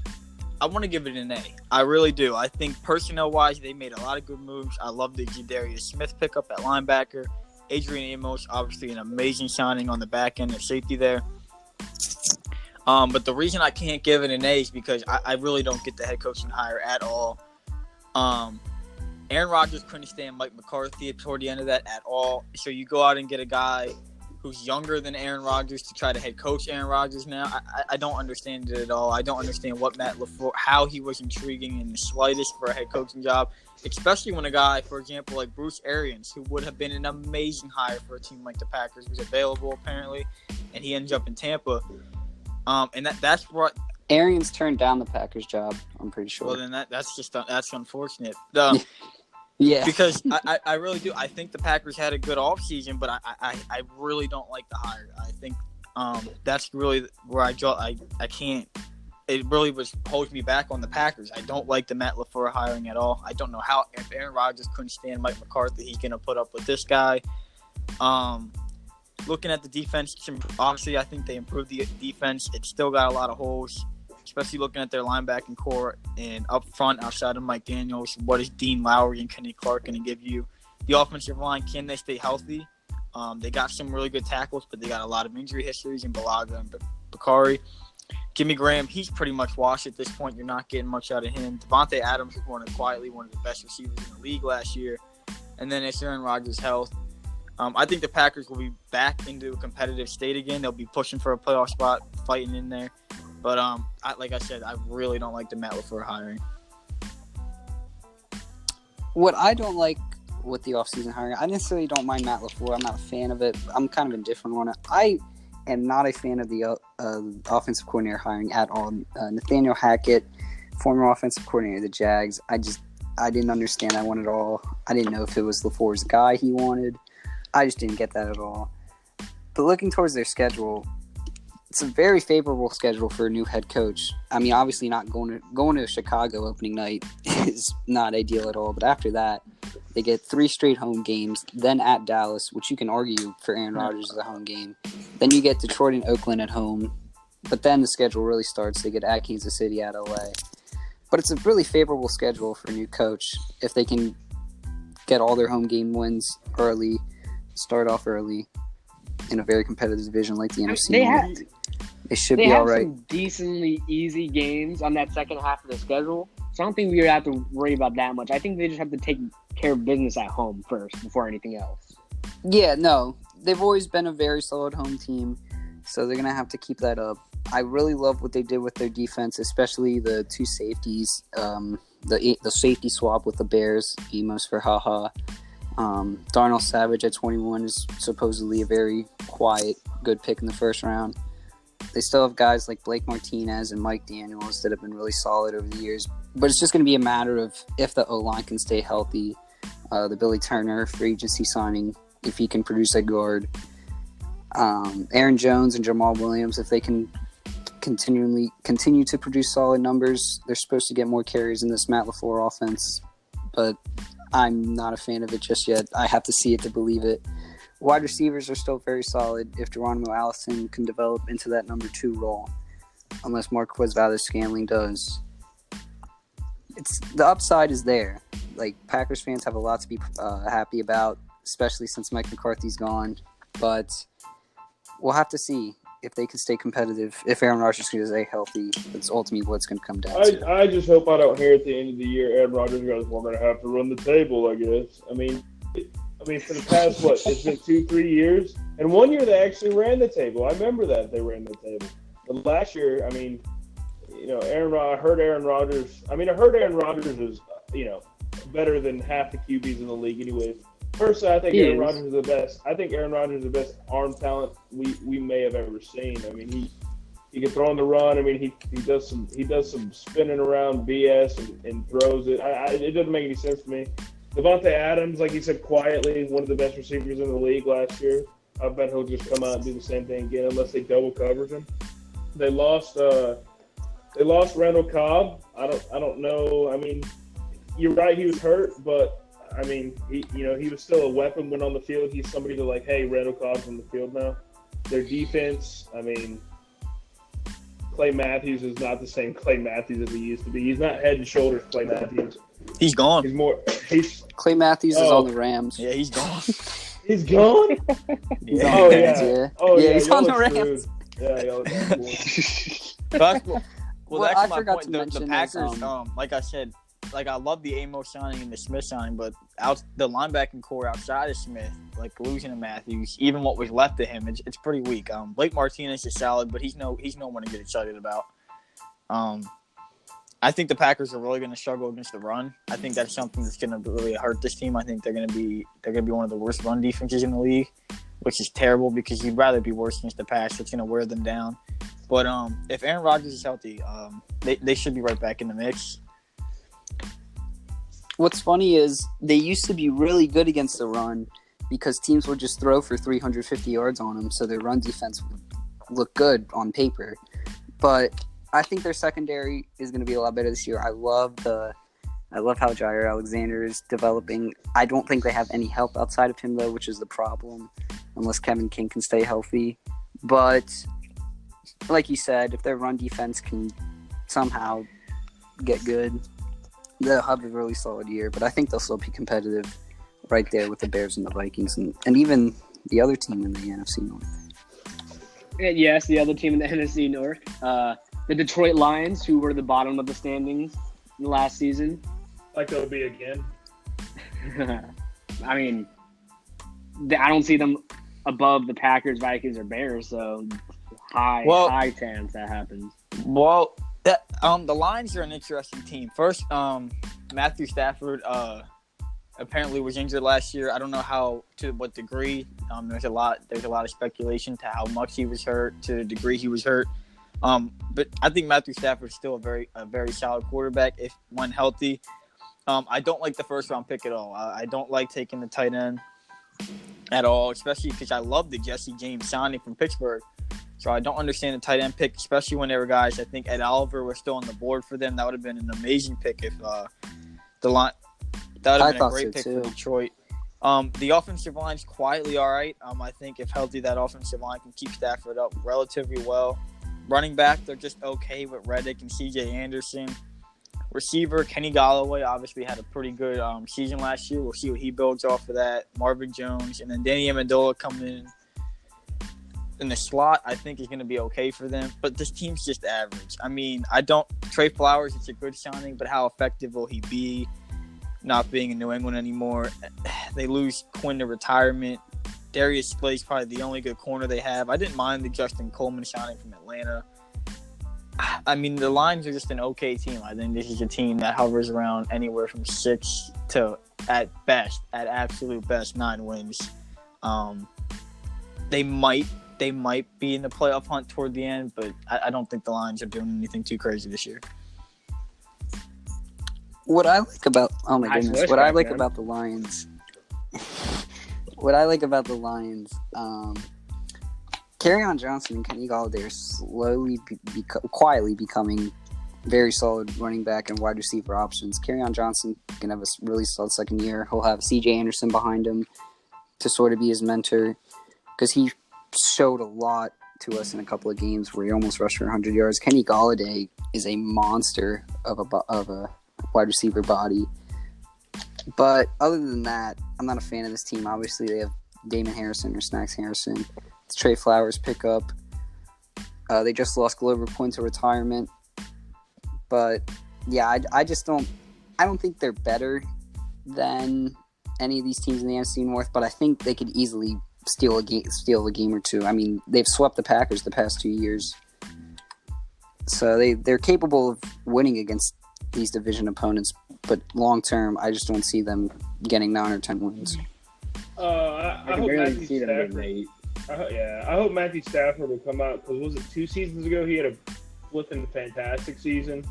I want to give it an A. I really do. I think personnel-wise, they made a lot of good moves. I love the Jadarius Smith pickup at linebacker. Adrian Amos, obviously an amazing signing on the back end of safety there. But the reason I can't give it an A is because I really don't get the head coaching hire at all. Aaron Rodgers couldn't stand Mike McCarthy toward the end of that at all. So you go out and get a guy who's younger than Aaron Rodgers to try to head coach Aaron Rodgers now. I don't understand it at all. I don't understand what Matt LaFleur, how he was intriguing in the slightest for a head coaching job, especially when a guy, for example, like Bruce Arians, who would have been an amazing hire for a team like the Packers, was available apparently, and he ends up in Tampa. And that's what Arians turned down the Packers job, I'm pretty sure. Well, then that's unfortunate. Yeah. Because I really do. I think the Packers had a good offseason, but I really don't like the hire. I think that's really where I draw. I can't. It really holds me back on the Packers. I don't like the Matt LaFleur hiring at all. I don't know how, if Aaron Rodgers couldn't stand Mike McCarthy, he's going to put up with this guy. Looking at the defense, obviously I think they improved the defense. It's still got a lot of holes, especially looking at their linebacking core and up front outside of Mike Daniels. What is Dean Lowry and Kenny Clark going to give you? The offensive line, can they stay healthy? They got some really good tackles, but they got a lot of injury histories in Balaga and Bakari. Jimmy Graham, he's pretty much washed at this point. You're not getting much out of him. Devontae Adams was quietly one of the best receivers in the league last year. And then it's Aaron Rodgers' health. I think the Packers will be back into a competitive state again. They'll be pushing for a playoff spot, fighting in there. But like I said, I really don't like the Matt LaFleur hiring. What I don't like with the offseason hiring, I necessarily don't mind Matt LaFleur. I'm not a fan of it. I'm kind of indifferent on it. I am not a fan of the offensive coordinator hiring at all. Nathaniel Hackett, former offensive coordinator of the Jags, I didn't understand that one at all. I didn't know if it was LaFleur's guy he wanted. I just didn't get that at all. But looking towards their schedule, it's a very favorable schedule for a new head coach. I mean, obviously not going to Chicago opening night is not ideal at all. But after that, they get 3 straight home games, then at Dallas, which you can argue for Aaron Rodgers as a home game. Then you get Detroit and Oakland at home. But then the schedule really starts. They get at Kansas City, at LA. But it's a really favorable schedule for a new coach if they can get all their home game wins early, start off early in a very competitive division like the NFC. They should be all right. They have some decently easy games on that second half of the schedule. So I don't think we would have to worry about that much. I think they just have to take care of business at home first before anything else. Yeah, no. They've always been a very solid home team, so they're going to have to keep that up. I really love what they did with their defense, especially the 2 safeties, the safety swap with the Bears, Amos for HaHa. Darnell Savage at 21 is supposedly a very quiet, good pick in the first round. They still have guys like Blake Martinez and Mike Daniels that have been really solid over the years. But it's just going to be a matter of if the O-line can stay healthy. The Billy Turner free agency signing, if he can produce at guard. Aaron Jones and Jamal Williams, if they can continue to produce solid numbers, they're supposed to get more carries in this Matt LaFleur offense. But I'm not a fan of it just yet. I have to see it to believe it. Wide receivers are still very solid if Geronimo Allison can develop into that number 2 role, unless Marquez Valdes-Scantling does. The upside is there. Like, Packers fans have a lot to be happy about, especially since Mike McCarthy's gone. But we'll have to see if they can stay competitive. If Aaron Rodgers can stay healthy, that's ultimately what it's going to come down to. I just hope I don't hear at the end of the year Aaron Rodgers goes, we're going to have to run the table, I guess. I mean, for the past, it's been 2-3 years? And one year they actually ran the table. I remember that they ran the table. But last year, I heard Aaron Rodgers is, better than half the QBs in the league anyways. Personally, I think He Aaron is. Rodgers is the best. I think Aaron Rodgers is the best arm talent we may have ever seen. I mean, he can throw on the run. I mean, he does some spinning around BS and throws it. It doesn't make any sense to me. Devontae Adams, like you said, quietly one of the best receivers in the league last year. I bet he'll just come out and do the same thing again unless they double coverage him. They lost Randall Cobb. I don't know. I mean, you're right, he was hurt, but I mean, he was still a weapon when on the field. He's somebody to like, hey, Randall Cobb's on the field now. Their defense, I mean, Clay Matthews is not the same Clay Matthews as he used to be. He's not head and shoulders Clay Matthews. He's gone. Clay Matthews is on the Rams. Yeah, he's gone. He's gone? He's Yeah. on the Rams, yeah. Oh, yeah, he's y'all on the look Rams. screwed. Yeah, y'all look screwed. Well, Well, that's I my forgot point. to The mention Packers, is, like I said, like I love the Amos signing and the Smith signing, but the linebacking core outside of Smith, like losing to Matthews, even what was left of him, it's pretty weak. Blake Martinez is solid, but he's no one to get excited about. I think the Packers are really going to struggle against the run. I think that's something that's going to really hurt this team. I think they're going to be one of the worst run defenses in the league, which is terrible because you'd rather be worse against the pass. That's going to wear them down. But if Aaron Rodgers is healthy, they should be right back in the mix. What's funny is they used to be really good against the run because teams would just throw for 350 yards on them, so their run defense would look good on paper. But I think their secondary is going to be a lot better this year. I love how Jair Alexander is developing. I don't think they have any help outside of him, though, which is the problem, unless Kevin King can stay healthy. But like you said, if their run defense can somehow get good, they'll have a really solid year. But I think they'll still be competitive right there with the Bears and the Vikings and even the other team in the NFC North. Yes, the other team in the NFC North. The Detroit Lions, who were the bottom of the standings last season. Like they'll be again. I mean, I don't see them above the Packers, Vikings, or Bears, so high chance that happens. Well, the Lions are an interesting team. First, Matthew Stafford apparently was injured last year. I don't know to what degree. There's a lot of speculation to how much he was hurt, to the degree he was hurt. But I think Matthew Stafford is still a very solid quarterback if when healthy. I don't like the first round pick at all. I don't like taking the tight end at all, especially because I love the Jesse James signing from Pittsburgh. So I don't understand the tight end pick, especially when there were guys. I think Ed Oliver was still on the board for them. That would have been an amazing pick if the line. That would have been a great pick for Detroit. The offensive line's quietly all right. I think if healthy, that offensive line can keep Stafford up relatively well. Running back, they're just okay with Reddick and C.J. Anderson. Receiver, Kenny Golladay obviously had a pretty good season last year. We'll see what he builds off of that. Marvin Jones. And then Danny Amendola coming in the slot, I think is going to be okay for them. But this team's just average. I mean, Trey Flowers, it's a good signing, but how effective will he be not being in New England anymore? They lose Quinn to retirement. Darius Slay's probably the only good corner they have. I didn't mind the Justin Coleman signing from Atlanta. I mean, the Lions are just an okay team. I think this is a team that hovers around anywhere from 6 to, at absolute best, 9 wins. They might be in the playoff hunt toward the end, but I don't think the Lions are doing anything too crazy this year. What I like about about the Lions. What I like about the Lions, Kerryon Johnson and Kenny Golladay are slowly, quietly becoming very solid running back and wide receiver options. Kerryon Johnson can have a really solid second year. He'll have C.J. Anderson behind him to sort of be his mentor because he showed a lot to us in a couple of games where he almost rushed for 100 yards. Kenny Golladay is a monster of a wide receiver body. But other than that, I'm not a fan of this team. Obviously, they have Damon Harrison or Snacks Harrison. It's Trey Flowers pickup. They just lost Glover Quinn to retirement. But, yeah, I just don't – I don't think they're better than any of these teams in the NFC North, but I think they could easily steal a game or two. I mean, they've swept the Packers the past 2 years. So they're capable of winning against these division opponents, but long term, I just don't see them getting 9 or 10 wins. I can hope barely Matthew see them getting Stafford. 8. I hope Matthew Stafford will come out because was it 2 seasons ago he had a flipping fantastic season,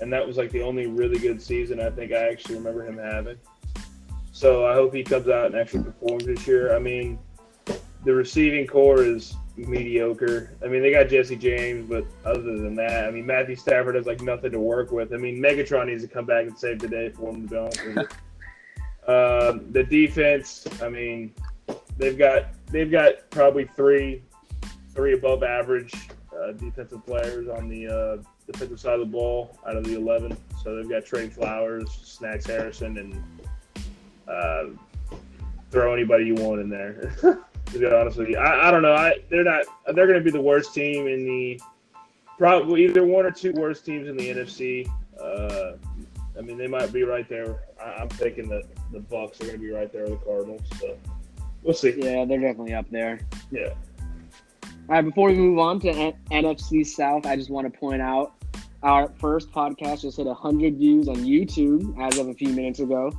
and that was like the only really good season I think I actually remember him having. So I hope he comes out and actually performs this year. I mean, the receiving core is mediocre. I mean, they got Jesse James, but other than that, I mean, Matthew Stafford has like nothing to work with. I mean, Megatron needs to come back and save the day for him, to be honest with you. The defense, I mean, they've got probably three above average defensive players on the defensive side of the ball out of the 11. So they've got Trey Flowers, Snacks Harrison, and throw anybody you want in there. To be honest with you, I don't know. They're going to be the worst team in the probably either one or two worst teams in the NFC. I mean, they might be right there. I'm thinking that the Bucs are going to be right there with the Cardinals. So we'll see. Yeah, they're definitely up there. Yeah. All right, before we move on to NFC South, I just want to point out our first podcast just hit 100 views on YouTube as of a few minutes ago.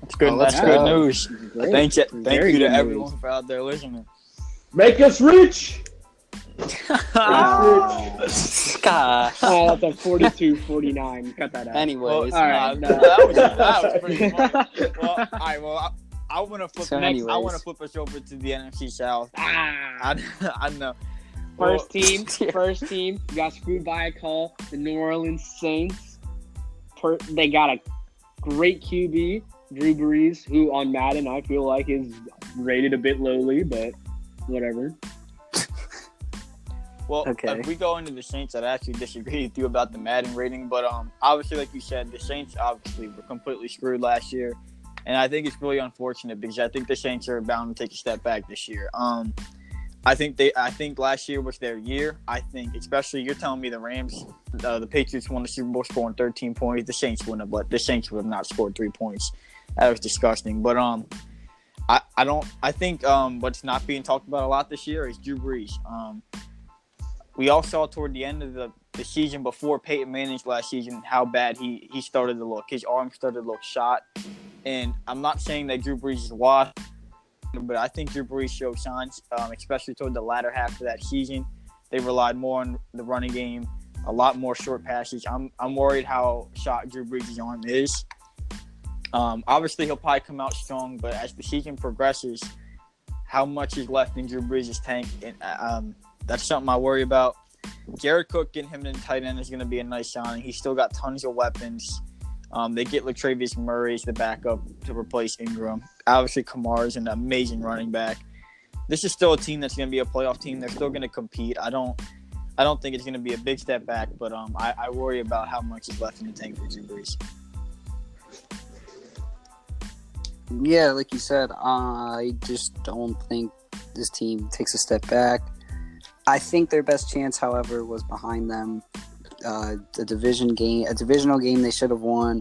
That's good. Oh, That's that's good good. news. Great. Thank you Very to good everyone news. for out there listening. Make us rich. God. Oh, that's a 42-49. Cut that out. Anyways, all right, no. that was pretty funny. Well, all right. Well, I want to flip. So I anyways. want to flip us over to the NFC South. Ah. I know. First team, Yeah. got screwed by a call. The New Orleans Saints. They got a great QB, Drew Brees, who on Madden I feel like is rated a bit lowly, but whatever. Well, Okay. if we go into the Saints, I'd actually disagree with you about the Madden rating, but obviously, like you said, the Saints obviously were completely screwed last year, and I think it's really unfortunate because I think the Saints are bound to take a step back this year. I think last year was their year. I think, especially, you're telling me the Rams, the Patriots won the Super Bowl scoring 13 points. The Saints wouldn't have, but the Saints would have not scored 3 points. That was disgusting. But I think what's not being talked about a lot this year is Drew Brees. We all saw toward the end of the season before Peyton Manning's last season how bad he started to look. His arm started to look shot. And I'm not saying that Drew Brees is washed, but I think Drew Brees showed signs, especially toward the latter half of that season. They relied more on the running game, a lot more short passes. I'm worried how shot Drew Brees' arm is. Obviously, he'll probably come out strong, but as the season progresses, how much is left in Drew Brees' tank, and that's something I worry about. Jared Cook getting him in the tight end is going to be a nice signing. He's still got tons of weapons. They get Latavius Murray as the backup to replace Ingram. Obviously, Kamara is an amazing running back. This is still a team that's going to be a playoff team. They're still going to compete. I don't think it's going to be a big step back, but I worry about how much is left in the tank for Drew Brees. Yeah, like you said, I just don't think this team takes a step back. I think their best chance, however, was behind them. A divisional game they should have won.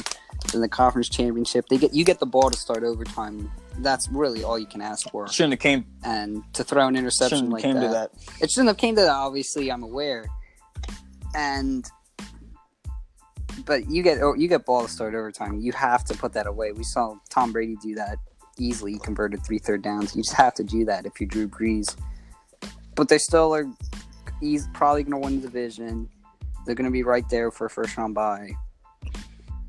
In the conference championship, you get the ball to start overtime. That's really all you can ask for. Shouldn't have came. And to throw an interception like came that, to that. it shouldn't have came to that. Obviously, I'm aware. But you get ball to start overtime. You have to put that away. We saw Tom Brady do that easily. He converted 3 third downs. You just have to do that if you Drew Brees. But they still are. He's probably going to win the division. They're going to be right there for a first round bye.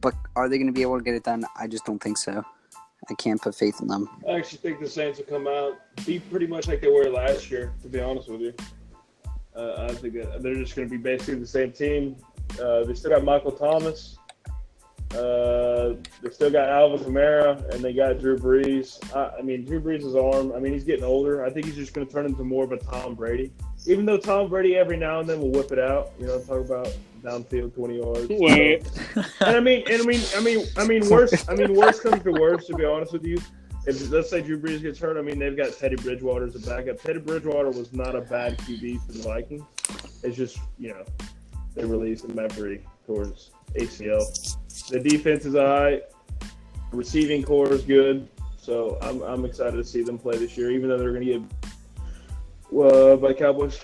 But are they going to be able to get it done? I just don't think so. I can't put faith in them. I actually think the Saints will come out, be pretty much like they were last year, to be honest with you. I think that they're just going to be basically the same team. They still got Michael Thomas. They still got Alvin Kamara, and they got Drew Brees. I mean, Drew Brees' arm, he's getting older. I think he's just going to turn into more of a Tom Brady. Even though Tom Brady every now and then will whip it out. You know, talk about downfield 20 yards. Wait. Worst comes to worst, to be honest with you. If let's say Drew Brees gets hurt, they've got Teddy Bridgewater as a backup. Teddy Bridgewater was not a bad QB for the Vikings. It's just, they released him after towards ACL. The defense is all right. The receiving core is good. So I'm excited to see them play this year, even though they're going to get by the Cowboys.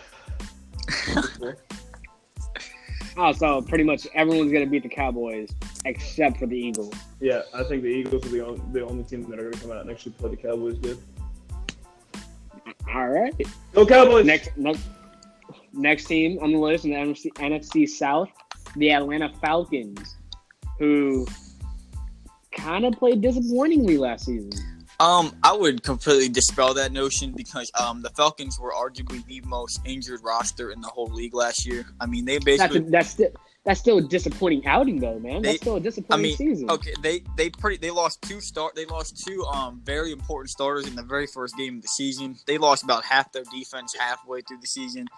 Oh, so pretty much everyone's going to beat the Cowboys. except for the Eagles. Yeah, I think the Eagles are the only team that are going to come out and actually play the Cowboys good. All right. Go Cowboys! Next team on the list in the NFC South, the Atlanta Falcons, who kind of played disappointingly last season. I would completely dispel that notion because the Falcons were arguably the most injured roster in the whole league last year. I mean, they basically that's still a disappointing outing, though, man. That's still a disappointing season. Okay, they lost two very important starters in the very first game of the season. They lost about half their defense halfway through the season.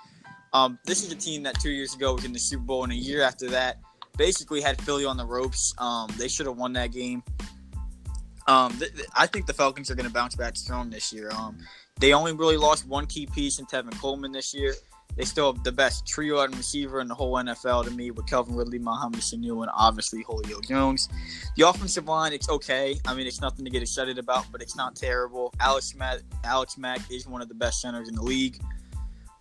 This is a team that 2 years ago was in the Super Bowl, and a year after that basically had Philly on the ropes. They should have won that game. I think the Falcons are going to bounce back strong this year. They only really lost one key piece in Tevin Coleman this year. They still have the best trio and receiver in the whole NFL to me with Calvin Ridley, Mohamed Sanu, and obviously Julio Jones. The offensive line, it's okay. I mean, it's nothing to get excited about, but it's not terrible. Alex Mack is one of the best centers in the league.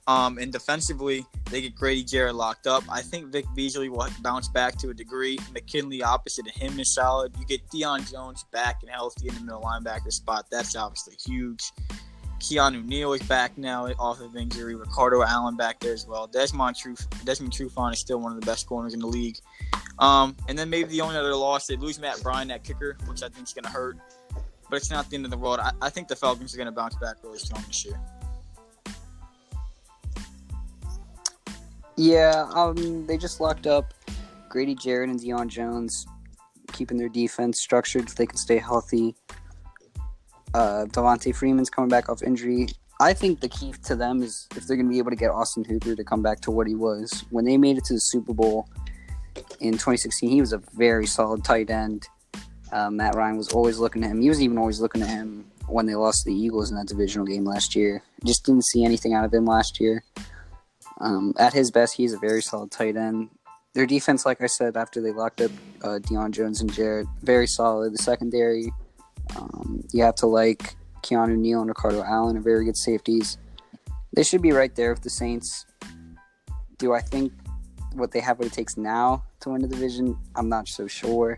And defensively, they get Grady Jarrett locked up. I think Vic Beasley will bounce back to a degree. McKinley opposite of him is solid. You get Deion Jones back and healthy in the middle linebacker spot. That's obviously huge. Keanu Neal is back now off of injury. Ricardo Allen back there as well. Desmond Trufant is still one of the best corners in the league. And then maybe the only other loss, they lose Matt Bryan at kicker, which I think is going to hurt. But it's not the end of the world. I think the Falcons are going to bounce back really strong this year. Yeah, they just locked up Grady Jarrett and Deion Jones, keeping their defense structured so they can stay healthy. Devontae Freeman's coming back off injury. I think the key to them is if they're going to be able to get Austin Hooper to come back to what he was. When they made it to the Super Bowl in 2016, he was a very solid tight end. Matt Ryan was always looking at him. He was even always looking at him when they lost to the Eagles in that divisional game last year. Just didn't see anything out of him last year. At his best, he's a very solid tight end. Their defense, like I said, after they locked up Deion Jones and Jarrett, very solid. The secondary, you have to like Keanu Neal and Ricardo Allen are very good safeties. They should be right there with the Saints. Do I think what they have what it takes now to win the division? I'm not so sure.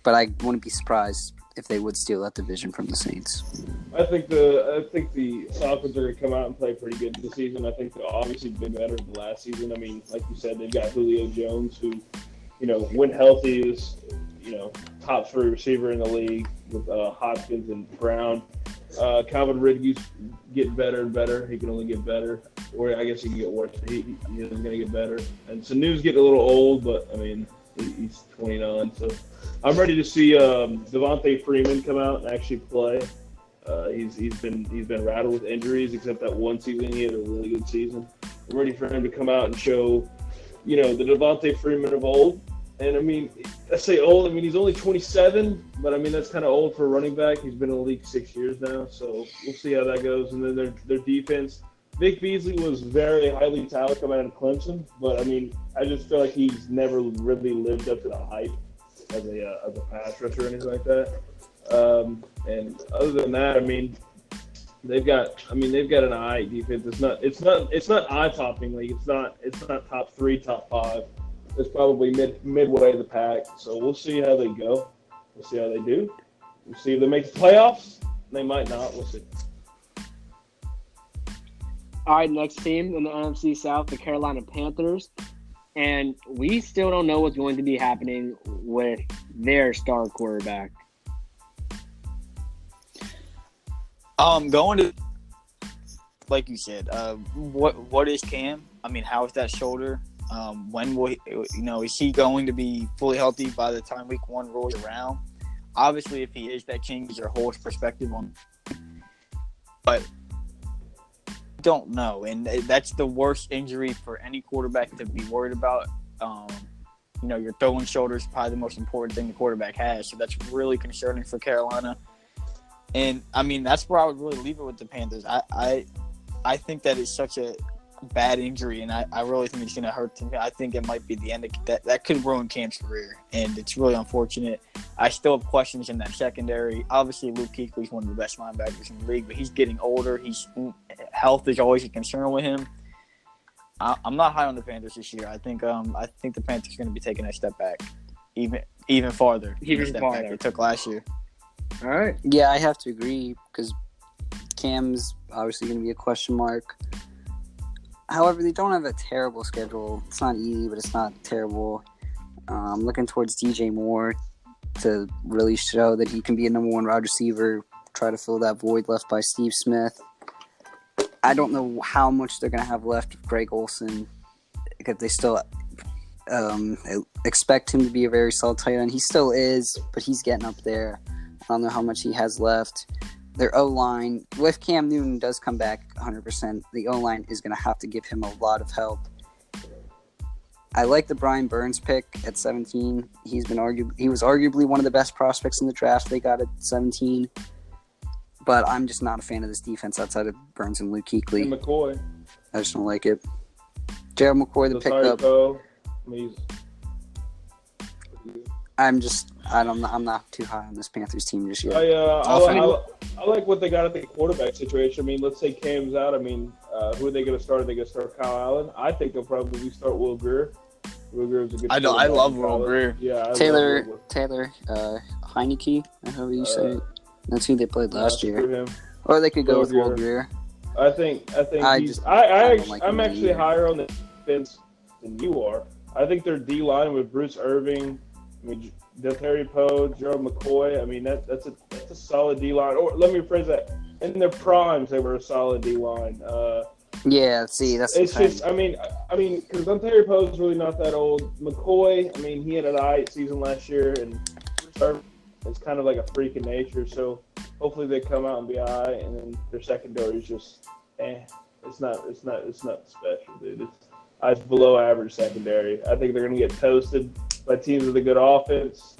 But I wouldn't be surprised if they would steal that division from the Saints. I think the Falcons are going to come out and play pretty good this season. I think they'll obviously be better than last season. I mean, like you said, they've got Julio Jones, who, when healthy is, top 3 receiver in the league with Hopkins and Brown. Calvin Ridley's getting better and better. He can only get better, or I guess he can get worse. He's going to get better. And Sanu's getting a little old, but I mean, he's 29, so I'm ready to see Devontae Freeman come out and actually play. He's been rattled with injuries, except that one season he had a really good season. I'm ready for him to come out and show, the Devontae Freeman of old. And I mean, I say old. I mean, he's only 27, but I mean that's kind of old for a running back. He's been in the league 6 years now, so we'll see how that goes. And then their defense. Vic Beasley was very highly touted coming out of Clemson, but I mean, I just feel like he's never really lived up to the hype as a pass rusher or anything like that. And other than that, I mean, they've got an eye defense. It's not eye popping. Like it's not top 3, top 5. It's probably midway of the pack. So we'll see how they go. We'll see how they do. We'll see if they make the playoffs. They might not. We'll see. All right, next team in the NFC South, the Carolina Panthers. And we still don't know what's going to be happening with their star quarterback. Going to, like you said, what is Cam? I mean, how is that shoulder? When will is he going to be fully healthy by the time week 1 rolls around? Obviously, if he is, that changes your whole perspective on. But don't know, and that's the worst injury for any quarterback to be worried about. Your throwing shoulder is probably the most important thing the quarterback has, so that's really concerning for Carolina. And I mean, that's where I would really leave it with the Panthers. I think that is such a bad injury, and I really think it's going to hurt them. I think it might be the end of that could ruin Cam's career, and it's really unfortunate. I still have questions in that secondary. Obviously, Luke Kuechly's one of the best linebackers in the league, but he's getting older. Health is always a concern with him. I'm not high on the Panthers this year. I think the Panthers are going to be taking a step back. even farther. Even than the step farther. back they took last year. All right. Yeah, I have to agree because Cam's obviously going to be a question mark. However, they don't have a terrible schedule. It's not easy, but it's not terrible. I'm looking towards DJ Moore to really show that he can be a number one wide receiver, try to fill that void left by Steve Smith. I don't know how much they're going to have left of Greg Olsen because they still expect him to be a very solid tight end. He still is, but he's getting up there. I don't know how much he has left. Their O-line, if Cam Newton does come back 100%, the O-line is going to have to give him a lot of help. I like the Brian Burns pick at 17. He was arguably one of the best prospects in the draft they got at 17. But I'm just not a fan of this defense outside of Burns and Luke Kuechly. And McCoy. I just don't like it. Gerald McCoy, the pickup. I'm not too high on this Panthers team just yet. I like what they got at the quarterback situation. I mean, let's say Cam's out. I mean, who are they going to start? Are they going to start Kyle Allen? I think they'll probably start Will Greer. Will Greer's a good. I know. I love Will Greer. Yeah. Taylor Heineke. I hope you say it. That's who they played last year. Or they could go with Will Greer. I think I'm actually higher on the defense than you are. I think their D line with Bruce Irving, Delteri Poe, Gerald McCoy. I mean that's a solid D line. Or let me rephrase that. In their primes, they were a solid D line. Yeah, see, that's it's just. I mean, because Delteri Poe is really not that old. McCoy, I mean, he had an eye season last year, and Bruce Irving is kind of like a freak in nature. So hopefully they come out and be all right. And then their secondary is just, It's not special, dude. It's below average secondary. I think they're going to get toasted by teams with a good offense.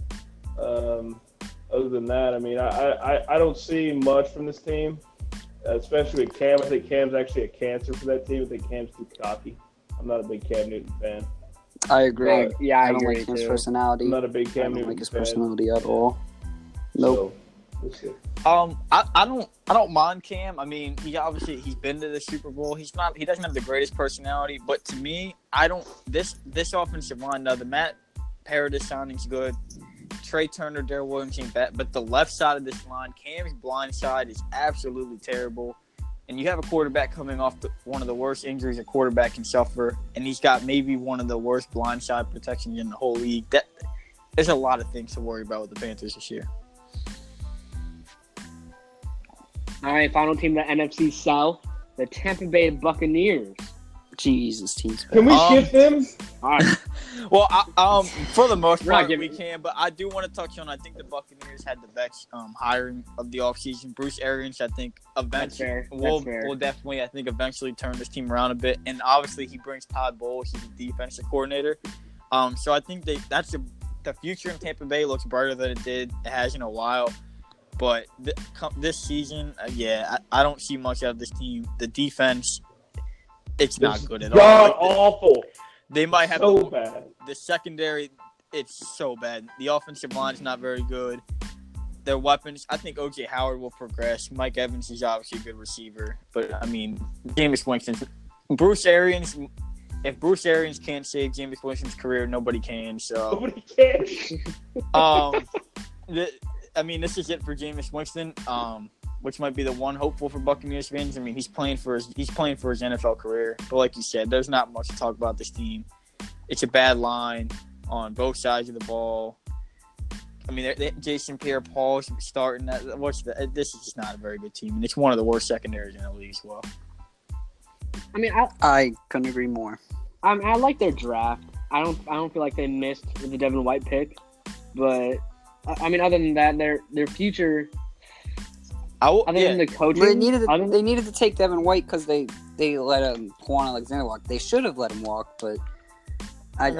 Other than that, I mean, I don't see much from this team, especially with Cam. I think Cam's actually a cancer for that team. I think Cam's too cocky. I'm not a big Cam Newton fan. I agree. I don't agree like his too. personality. I'm not a big Cam Newton fan. I don't like his personality at all. Nope. So, I don't mind Cam. I mean, he's been to the Super Bowl. He doesn't have the greatest personality, but to me, this offensive line, now the Matt Paradis signing's good. Trey Turner, Darrell Williams ain't bad, but the left side of this line, Cam's blind side is absolutely terrible. And you have a quarterback coming off one of the worst injuries a quarterback can suffer, and he's got maybe one of the worst blind side protections in the whole league. There's a lot of things to worry about with the Panthers this year. All right, final team, the NFC South, the Tampa Bay Buccaneers. Jesus, teams. can we skip them? All right. Well, for the most part, Right, we can, but I do want to touch on, I think the Buccaneers had the best hiring of the offseason. Bruce Arians, I think, eventually will definitely, I think, eventually turn this team around a bit. And obviously, he brings Todd Bowles, he's the defensive coordinator. So I think that's the future in Tampa Bay looks brighter than it has in a while. But this season, I don't see much out of this team. The defense, it's not good at all. God awful. They might have bad. The secondary, it's so bad. The offensive line is not very good. Their weapons, I think O.J. Howard will progress. Mike Evans is obviously a good receiver. But, I mean, Jameis Winston. If Bruce Arians can't save Jameis Winston's career, nobody can. So Nobody can. This is it for Jameis Winston, which might be the one hopeful for Buccaneers fans. I mean, he's playing for his NFL career. But like you said, there's not much to talk about this team. It's a bad line on both sides of the ball. I mean, Jason Pierre-Paul should be starting. This is just not a very good team, and it's one of the worst secondaries in the league as well. I mean, I couldn't agree more. I like their draft. I don't feel like they missed with the Devin White pick, but I mean, other than that, their future. Than the coaching, they needed to take Devin White because they let Quan Alexander walk. They should have let him walk, but one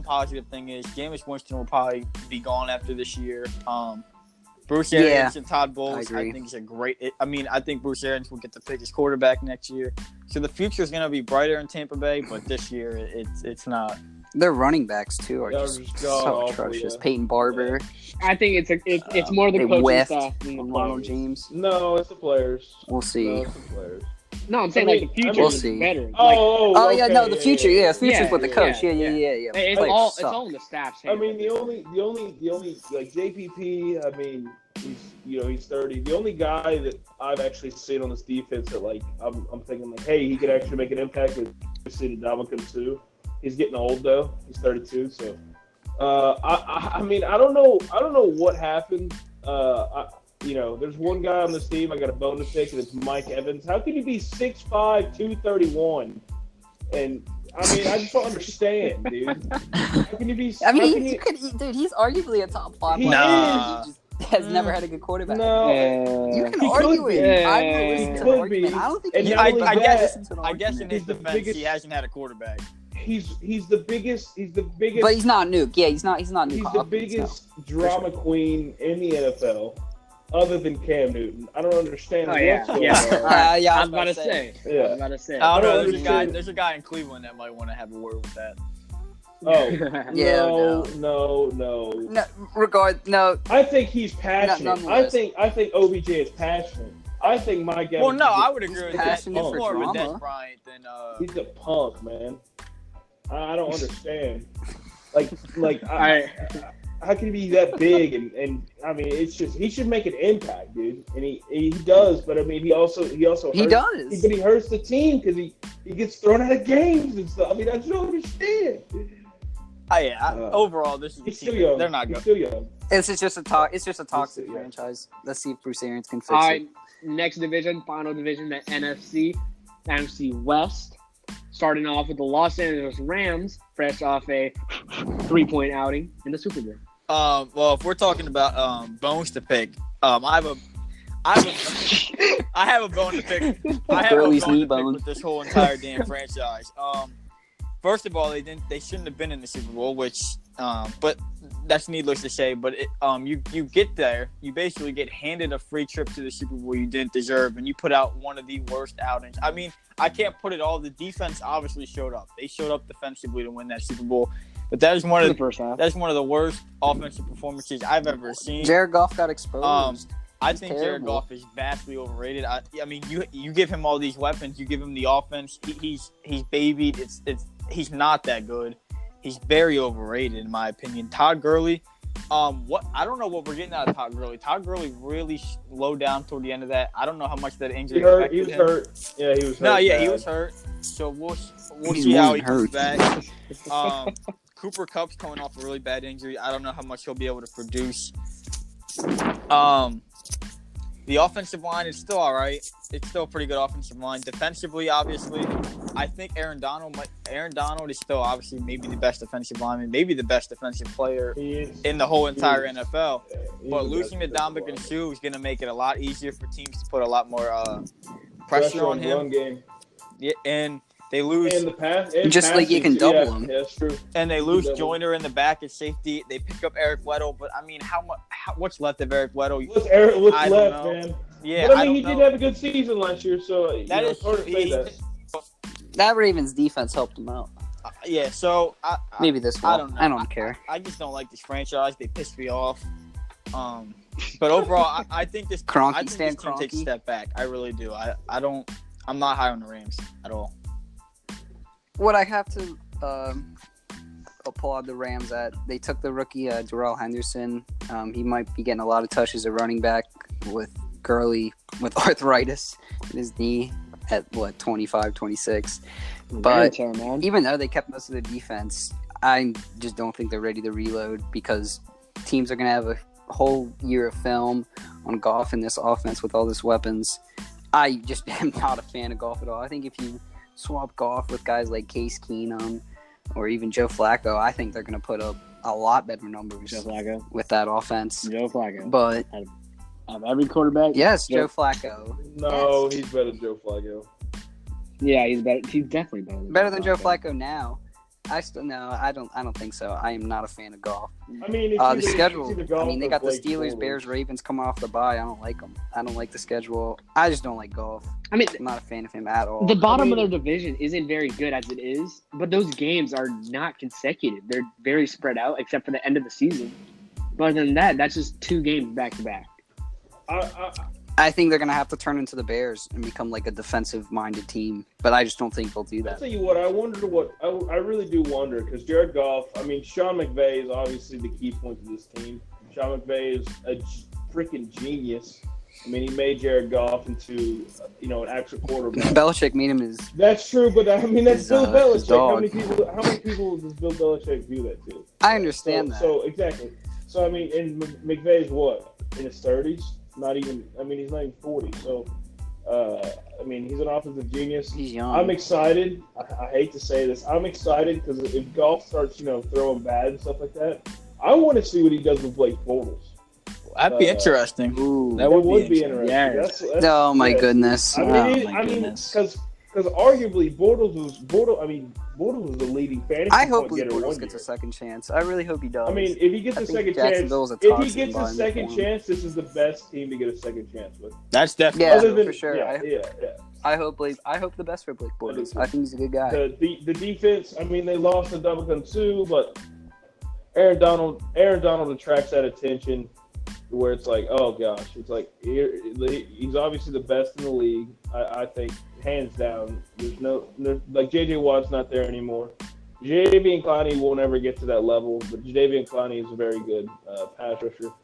positive thing is Jameis Winston will probably be gone after this year. Bruce Arians and Todd Bowles, I think is a great. I think Bruce Arians will get to pick his quarterback next year. So the future is going to be brighter in Tampa Bay, but this year it's not. Their running backs too are just so atrocious. Yeah. Peyton Barber. I think it's more the coaching staff than the Ronald James. No, it's the players. We'll see. No, it's the players. No, I'm saying the future We'll is see. better. Oh yeah, okay, no, the future. Yeah, the future's with the yeah, coach. Yeah. It's Players all suck. in the staff's I hands. mean, the only like JPP. I mean, he's 30. The only guy that I've actually seen on this defense that like I'm thinking like, hey, he could actually make an impact with Ndamukong too. He's getting old though. He's 32. So, I mean, I don't know what happened. There's one guy on this team I got a bone to pick, and it's Mike Evans. How can he be 6'5", 231? And I mean, I just don't understand, dude. How can you be? I mean, dude, he's arguably a top 5 player. Nah. He just has never had a good quarterback. No, You can He argue could be. it. I will listen to He the could argument. be. I don't think And he not only I that, guess in his he's the defense, biggest- he hasn't had a quarterback. he's the biggest. But he's not Nuke. Yeah, he's not Nuke. He's the Hopkins, biggest no. drama queen in the NFL, other than Cam Newton. I don't understand Oh, yeah. what's going Yeah. on. Yeah, I was about to say. Yeah. I don't know. don't understand. There's a guy in Cleveland that might want to have a word with that. Oh, Yeah, no. No, no. I think he's passionate. nonetheless. I think OBJ is passionate. I think Mike Evans. Well, no, is I would agree with that. He's passionate for more of a drama. Des Bryant than He's a punk, man. I don't understand. Like how can he be that big? And I mean, it's just he should make an impact, dude. And he does, but I mean, he also He hurts, does. but he hurts the team because he gets thrown out of games and stuff. I mean, I just don't understand. Overall, this is He's still young. They're not He's good. still young. It's just a toxic Yeah. franchise. Let's see if Bruce Arians can fix All it. right, next division, final division, the NFC West. Starting off with the Los Angeles Rams, fresh off a 3-point outing in the Super Bowl. Well, if we're talking about bones to pick, I have a bone to pick. I have a Burley's bone knee to pick bone. with this whole entire damn franchise. First of all, they shouldn't have been in the Super Bowl, but that's needless to say. But you get there, you basically get handed a free trip to the Super Bowl you didn't deserve, and you put out one of the worst outings. I mean, I can't put it all. The defense obviously showed up. They showed up defensively to win that Super Bowl, but that is one of the first half. That's one of the worst offensive performances I've ever seen. Jared Goff got exposed. I think Jared terrible. Goff is vastly overrated. I mean, you give him all these weapons, you give him the offense. He's babied. He's not that good. He's very overrated in my opinion. Todd Gurley, I don't know what we're getting out of Todd Gurley. Todd Gurley really slowed down toward the end of that. I don't know how much that injury He was him. hurt. Yeah, he was hurt. No, yeah, bad. he was hurt. So we'll He's see more how than he comes hurt. back. Cooper Kupp's coming off a really bad injury. I don't know how much he'll be able to produce. The offensive line is still all right. It's still a pretty good offensive line. Defensively, obviously, I think Aaron Donald is still obviously maybe the best defensive lineman, maybe the best defensive player He is. in the whole entire He is. NFL. He's But the losing to best Ndamukong defensive Suh is going to make it a lot easier for teams to put a lot more lineman. pressure on the him. run game. Yeah, and they lose. And the pass. And Just like you passing, can double yeah, him. Yeah, that's true. And they lose Double. Joyner in the back at safety. They pick up Eric Weddle, but I mean, what's left of Eric Weddle? What's I don't left, know. man? Yeah, But I mean, he don't did know. have a good season last year, so That is it's hard to say that. That Ravens defense helped him out. Yeah, so Maybe this one. I don't know. I don't care. I just don't like this franchise. They piss me off. But overall, I think this. Kroenke, I think Stan this team takes a Kroenke. step back. I really do. I'm not high on the Rams at all. What I have to applaud the Rams at, they took the rookie Darrell Henderson. He might be getting a lot of touches at running back with Gurley with arthritis in his knee at 25, 26. But man. even though they kept most of the defense, I just don't think they're ready to reload because teams are going to have a whole year of film on Goff in this offense with all these weapons. I just am not a fan of Goff at all. I think if you swap Goff with guys like Case Keenum or even Joe Flacco, I think they're going to put up a lot better numbers Joe Flacco. with that offense. Joe Flacco. But Of every quarterback. yes, Joe- Joe Flacco. No, he's better than Joe Flacco. Yeah, he's better. He's definitely better. Better than Joe Flacco now. I don't think so. I am not a fan of Goff. I mean, The schedule. It's either I Goff mean, they or got the Blake Steelers, Bortles. Bears, Ravens coming off the bye. I don't like them. I don't like the schedule. I just don't like Goff. I mean, I'm not a fan of him at all. the bottom I mean- of their division isn't very good as it is, but those games are not consecutive. They're very spread out, except for the end of the season. But other than that, that's just 2 games back to back. I think they're going to have to turn into the Bears and become like a defensive-minded team, but I just don't think they'll do I'll that. tell you what, I really do wonder, because Jared Goff, I mean, Sean McVay is obviously the key point to this team. Sean McVay is a freaking genius. I mean, he made Jared Goff into, an actual quarterback. Belichick made him his. That's true, but I mean, that's Bill Belichick. How dog. many people does Bill Belichick do that to? I understand that. So, exactly. So, I mean, and McVay's what? In his 30s? Not even, I mean, he's not even 40. So, I mean, he's an offensive genius. He's young. I'm excited. I hate to say this. I'm excited because if Goff starts, throwing bad and stuff like that, I want to see what he does with Blake Bortles. That'd be interesting. Ooh. That would be interesting. Yeah. That's, Oh my goodness! I mean, Goodness. because arguably Bortles was the leading fantasy I hope point getter Bortles one gets year. a second chance. I really hope he does. I mean, if he gets I a think second chance, Jacksonville's a if he toxic gets a environment second for him. chance, this is the best team to get a second chance with. That's definitely. Yeah, Other than, for sure. Yeah. I hope the best for Blake Bortles. I think he's a good guy. The defense. I mean, they lost to Double too, but Aaron Donald attracts that attention. Where it's like, oh gosh, it's like he's obviously the best in the league. I think hands down. There's like J.J. Watt's not there anymore. Jadeveon Clowney will never get to that level, but Jadeveon Clowney is a very good pass rusher.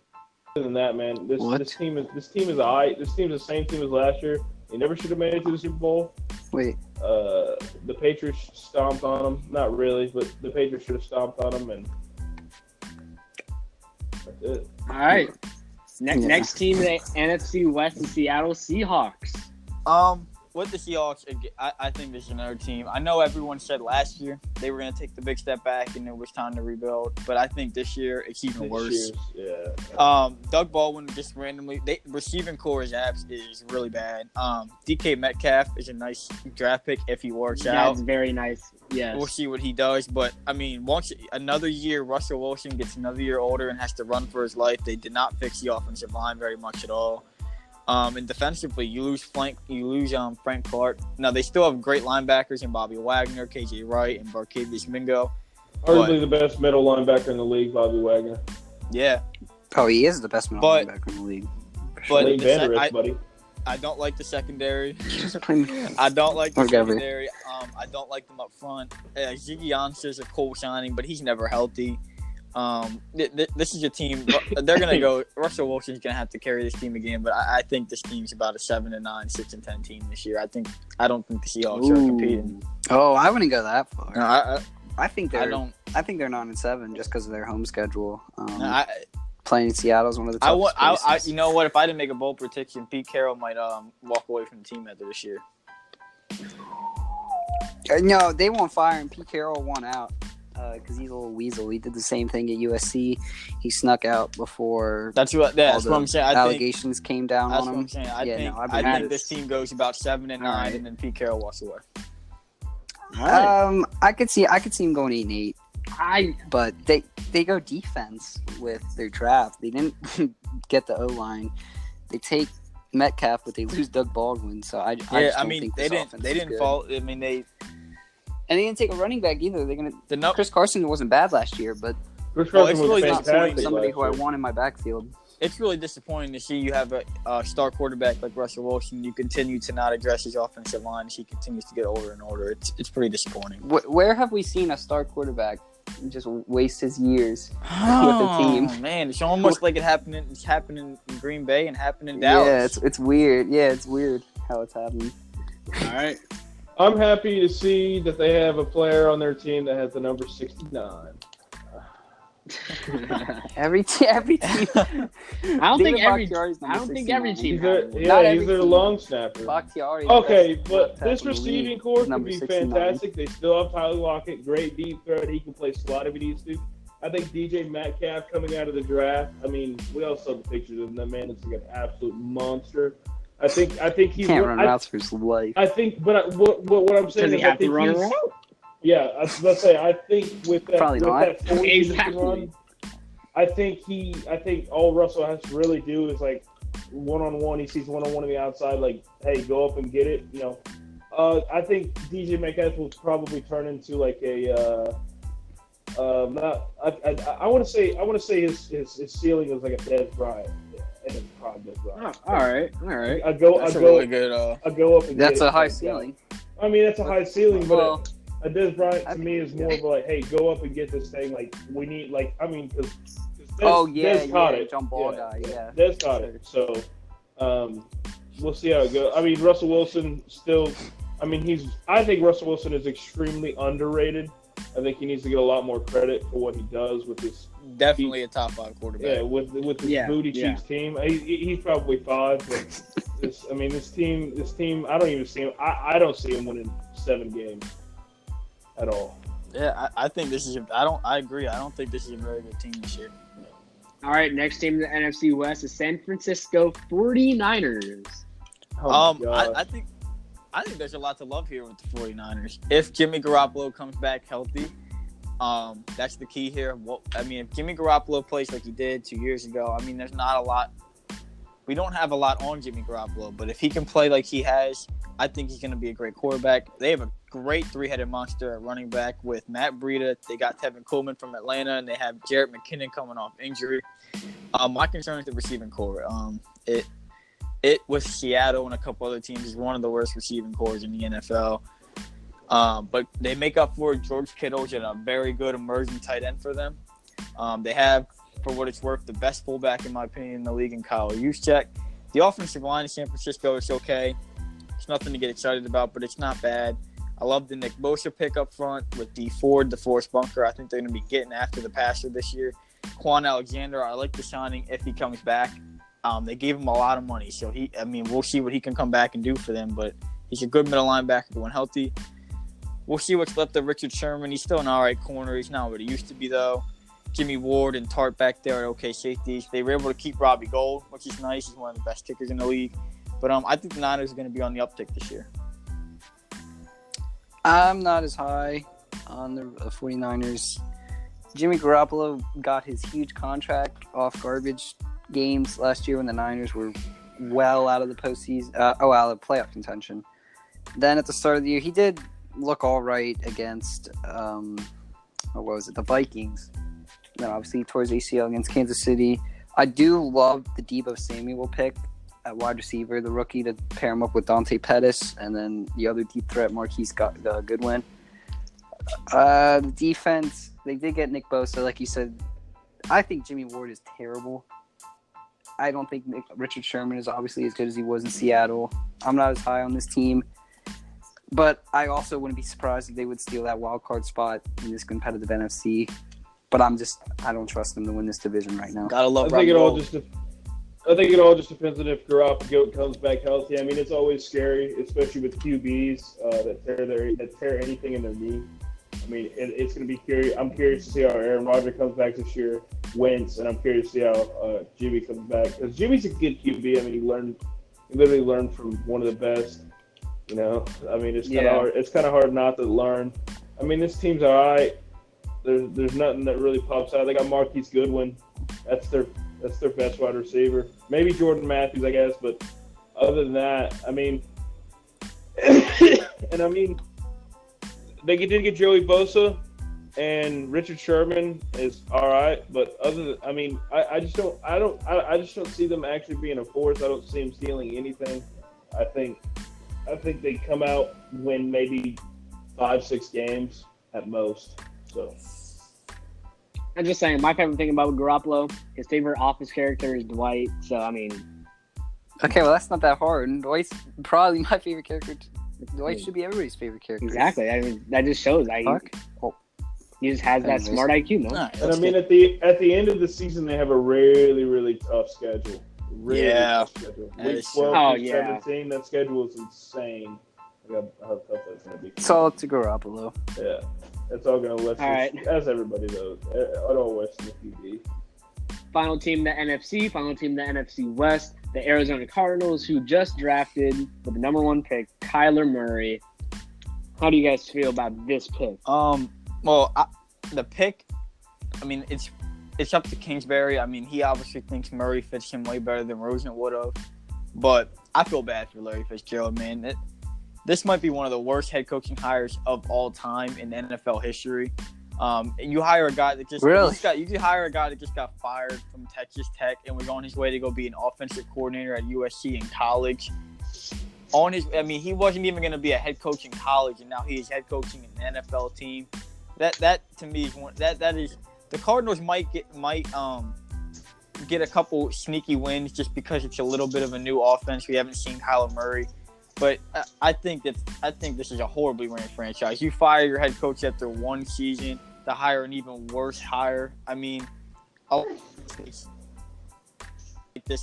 Other than that, man, this team is alright. This team's the same team as last year. They never should have made it to the Super Bowl. Wait. The Patriots stomped on them. Not really, but the Patriots should have stomped on them, and that's it. All right. Next team in the NFC West is Seattle Seahawks. With the Seahawks, I think this is another team. I know everyone said last year they were going to take the big step back and it was time to rebuild, but I think this year it's even worse. Doug Baldwin just randomly receiving core is really bad. DK Metcalf is a nice draft pick if he works out. That's very nice. Yes. We'll see what he does, but I mean, once another year, Russell Wilson gets another year older and has to run for his life. They did not fix the offensive line very much at all. And defensively, you lose Frank Clark. Now they still have great linebackers in Bobby Wagner, KJ Wright, and Barkevius Mingo. Arguably the best middle linebacker in the league, Bobby Wagner. Yeah. Oh, he is the best middle linebacker in the league. But buddy. I don't like the secondary. I I don't like the secondary. I don't like them up front. Ziggy Ansah's a cool signing, but he's never healthy. This is a team. They're gonna go. Russell Wilson's gonna have to carry this team again, but I think this team's about a 7-9, 6-10 team this year. I don't think the Seahawks are competing. Oh, I wouldn't go that far. No, I think they're 9-7 just because of their home schedule. Playing Seattle is one of the toughest places. You know what? If I didn't make a bold prediction, Pete Carroll might walk away from the team after this year. No, they won't fire him. Pete Carroll won out. Because he's a little weasel. He did the same thing at USC. He snuck out before that's what I'm saying. Allegations came down on him. That's what I'm saying. I think this team goes about 7-9, and then Pete Carroll walks away. Right. I could see him going 8-8. But they go defense with their draft. They didn't get the O-line. They take Metcalf, but they lose Doug Baldwin. So I just don't think they didn't fall. I mean And they didn't take a running back either. Chris Carson wasn't bad last year, but Chris Carson was really fantastic. somebody who I want in my backfield. It's really disappointing to see you have a star quarterback like Russell Wilson. You continue to not address his offensive line as he continues to get older and older. It's pretty disappointing. Where have we seen a star quarterback just waste his years with a team? Oh man, it's almost like it's happening in Green Bay and happening in Dallas. Yeah, it's weird. Yeah, it's weird how it's happening. All right. I'm happy to see that they have a player on their team that has the number 69. Every team. I don't think every team. He's their long snapper. Bakhtiari. Okay, but this receiving core could be fantastic. They still have Tyler Lockett, great deep threat. He can play slot if he needs to. I think DJ Metcalf coming out of the draft. I mean, we all saw the pictures of him. That man is like an absolute monster. I think he can't run routes for his life. I think, but what I'm saying is, I think run around. Yeah, I was about to say. I think with that, Probably not. That 40 run, I think all Russell has to really do is like one-on-one. He sees one-on-one on the outside, like, hey, go up and get it. I think DJ Metcalf will probably turn into like a. I want to say his ceiling is like a Dez Bryant. and then probably Bryant. All right. That's a really good. I go up and That's get a high it. ceiling. I mean, that's a high ceiling, but Well, a Des Bryant I to think me is more of like, hey, go up and get this thing. Like we need, like I mean, because Des caught it. jump ball guy, yeah. Des caught it. So we'll see how it goes. I mean, Russell Wilson still. I mean, I think Russell Wilson is extremely underrated. I think he needs to get a lot more credit for what he does with his. Definitely a top 5 quarterback. Yeah, with his Booty Chiefs team, he's probably 5. But this team, I don't even see him. I don't see him winning 7 games at all. Yeah, I think this is. I agree. I don't think this is a very good team this year. All right, next team in the NFC West is San Francisco 49ers. Oh my God. I think there's a lot to love here with the 49ers. If Jimmy Garoppolo comes back healthy, that's the key here. Well, I mean, if Jimmy Garoppolo plays like he did 2 years ago, I mean, there's not a lot. We don't have a lot on Jimmy Garoppolo, but if he can play like he has, I think he's going to be a great quarterback. They have a great 3-headed monster at running back with Matt Breida. They got Tevin Coleman from Atlanta, and they have Jarrett McKinnon coming off injury. My concern is the receiving core. It with Seattle and a couple other teams is one of the worst receiving cores in the NFL. But they make up for it. George Kittle's a very good emerging tight end for them. They have, for what it's worth, the best fullback, in my opinion, in the league in Kyle Juszczyk. The offensive line in San Francisco is okay. It's nothing to get excited about, but it's not bad. I love the Nick Bosa pick up front with D Ford, DeForest Bunker. I think they're going to be getting after the passer this year. Quan Alexander, I like the signing if he comes back. They gave him a lot of money, so we'll see what he can come back and do for them. But he's a good middle linebacker when healthy. We'll see what's left of Richard Sherman. He's still an all right corner. He's not what he used to be, though. Jimmy Ward and Tart back there are okay safeties. They were able to keep Robbie Gould, which is nice. He's one of the best kickers in the league. But I think the Niners are going to be on the uptick this year. I'm not as high on the 49ers. Jimmy Garoppolo got his huge contract off garbage games last year when the Niners were well out of the postseason, out of playoff contention. Then at the start of the year, he did look all right against, the Vikings. Then obviously towards ACL against Kansas City. I do love the Deebo Samuel pick at wide receiver, the rookie, to pair him up with Dante Pettis, and then the other deep threat, Marquise Goodwin. The defense, they did get Nick Bosa, like you said. I think Jimmy Ward is terrible. I don't think Richard Sherman is obviously as good as he was in Seattle. I'm not as high on this team. But I also wouldn't be surprised if they would steal that wild card spot in this competitive NFC. But I don't trust them to win this division right now. Gotta love I think it all just depends on if Garoppolo comes back healthy. I mean, it's always scary, especially with QBs that tear anything in their knee. I mean, it's going to be curious. I'm curious to see how Aaron Rodgers comes back this year, Wentz, and I'm curious to see how Jimmy comes back. Because Jimmy's a good QB. I mean, he literally learned from one of the best. You know, I mean, it's kind of hard. It's kind of hard not to learn. I mean, this team's all right. There's nothing that really pops out. They got Marquise Goodwin. That's their best wide receiver. Maybe Jordan Matthews, I guess, but other than that, I mean, and I mean, they did get Joey Bosa, and Richard Sherman is all right, but I just don't see them actually being a force. I don't see them stealing anything. I think they come out, win maybe 5-6 games at most. So I'm just saying, my favorite thing about Garoppolo, his favorite office character is Dwight. So I mean, okay, well that's not that hard. Dwight's probably my favorite character. Dwight should be everybody's favorite character. Exactly. I mean, that just shows he just has that smart IQ, no? Right, and I mean, at the end of the season, they have a really, really tough schedule. Really tough schedule. Week 12 through 17, that schedule is insane. How tough that's going to be. It's all up to Garoppolo. Yeah. It's all going to let as everybody knows. It all West is QB. Final team, the NFC West, the Arizona Cardinals, who just drafted with the number 1 pick, Kyler Murray. How do you guys feel about this pick? The pick, I mean, it's up to Kingsbury. I mean, he obviously thinks Murray fits him way better than Rosen would have. But I feel bad for Larry Fitzgerald, man. This might be one of the worst head coaching hires of all time in NFL history. You hire a guy that just Really? you hire a guy that just got fired from Texas Tech and was on his way to go be an offensive coordinator at USC in college. He wasn't even going to be a head coach in college, and now he is head coaching an NFL team. That to me is that is the Cardinals might get a couple sneaky wins just because it's a little bit of a new offense. We haven't seen Kyler Murray, but I think this is a horribly ran franchise. You fire your head coach after one season to hire an even worse hire. I mean,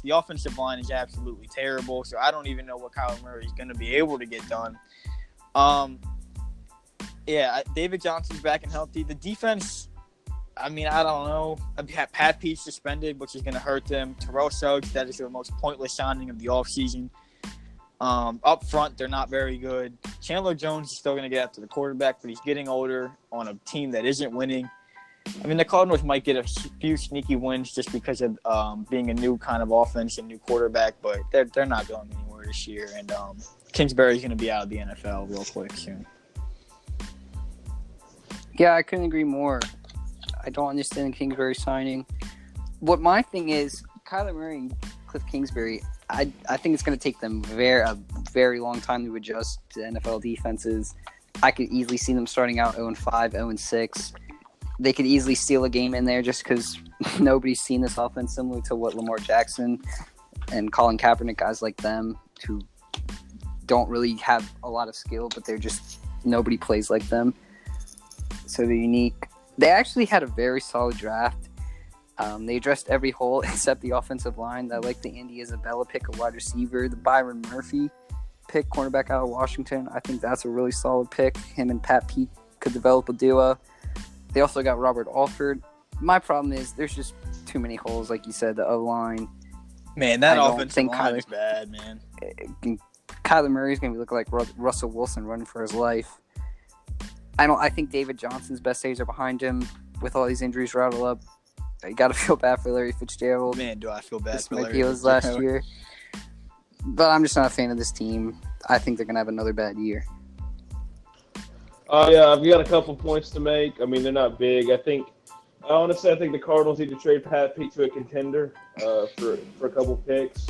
the offensive line is absolutely terrible, so I don't even know what Kyler Murray is going to be able to get done. David Johnson's back and healthy. The defense, I don't know. Pat Pete suspended, which is going to hurt them. Terrell Suggs, that is the most pointless signing of the offseason. Up front, they're not very good. Chandler Jones is still going to get after the quarterback, but he's getting older on a team that isn't winning. The Cardinals might get a few sneaky wins just because of being a new kind of offense and new quarterback, but they're not going anywhere this year. And Kingsbury's going to be out of the NFL real quick soon. Yeah, I couldn't agree more. I don't understand the Kingsbury signing. What my thing is, Kyler Murray and Cliff Kingsbury, I think it's going to take them a very long time to adjust to NFL defenses. I could easily see them starting out 0-5, 0-6. They could easily steal a game in there just because nobody's seen this offense similar to what Lamar Jackson and Colin Kaepernick, guys like them, who don't really have a lot of skill, but nobody plays like them. So they're unique. They actually had a very solid draft. They addressed every hole except the offensive line. I like the Andy Isabella pick, a wide receiver. The Byron Murphy pick, cornerback out of Washington. I think that's a really solid pick. Him and Pat Pete could develop a duo. They also got Robert Alford. My problem is there's just too many holes, like you said, the O-line. Man, that offensive line is bad, man. Kyler Murray's going to be looking like Russell Wilson running for his life. I think David Johnson's best days are behind him with all these injuries rattled up. You got to feel bad for Larry Fitzgerald. Man, do I feel bad this for might Larry be his last year. But I'm just not a fan of this team. I think they're going to have another bad year. Yeah, I've got a couple points to make. They're not big. I think the Cardinals need to trade Pat Pete to a contender for a couple picks.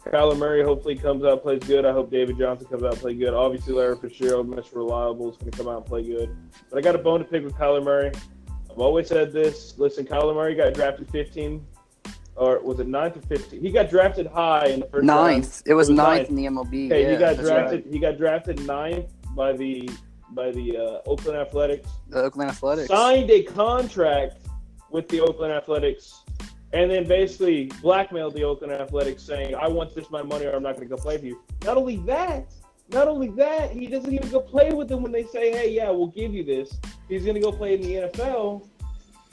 Kyler Murray hopefully comes out and plays good. I hope David Johnson comes out and plays good. Obviously, Larry Fitzgerald, Mr. Reliable, is going to come out and play good. But I got a bone to pick with Kyler Murray. I've always said this. Listen, Kyler Murray got drafted 15, or was it 9th or 15? He got drafted high in the first round. It was 9th in the MLB. Okay, yeah, he got drafted. Right. He got drafted 9th by the Oakland Athletics. The Oakland Athletics signed a contract with the Oakland Athletics, and then basically blackmailed the Oakland Athletics, saying, "I want this my money, or I'm not going to go play for you." Not only that, he doesn't even go play with them when they say, "Hey, yeah, we'll give you this." He's going to go play in the NFL,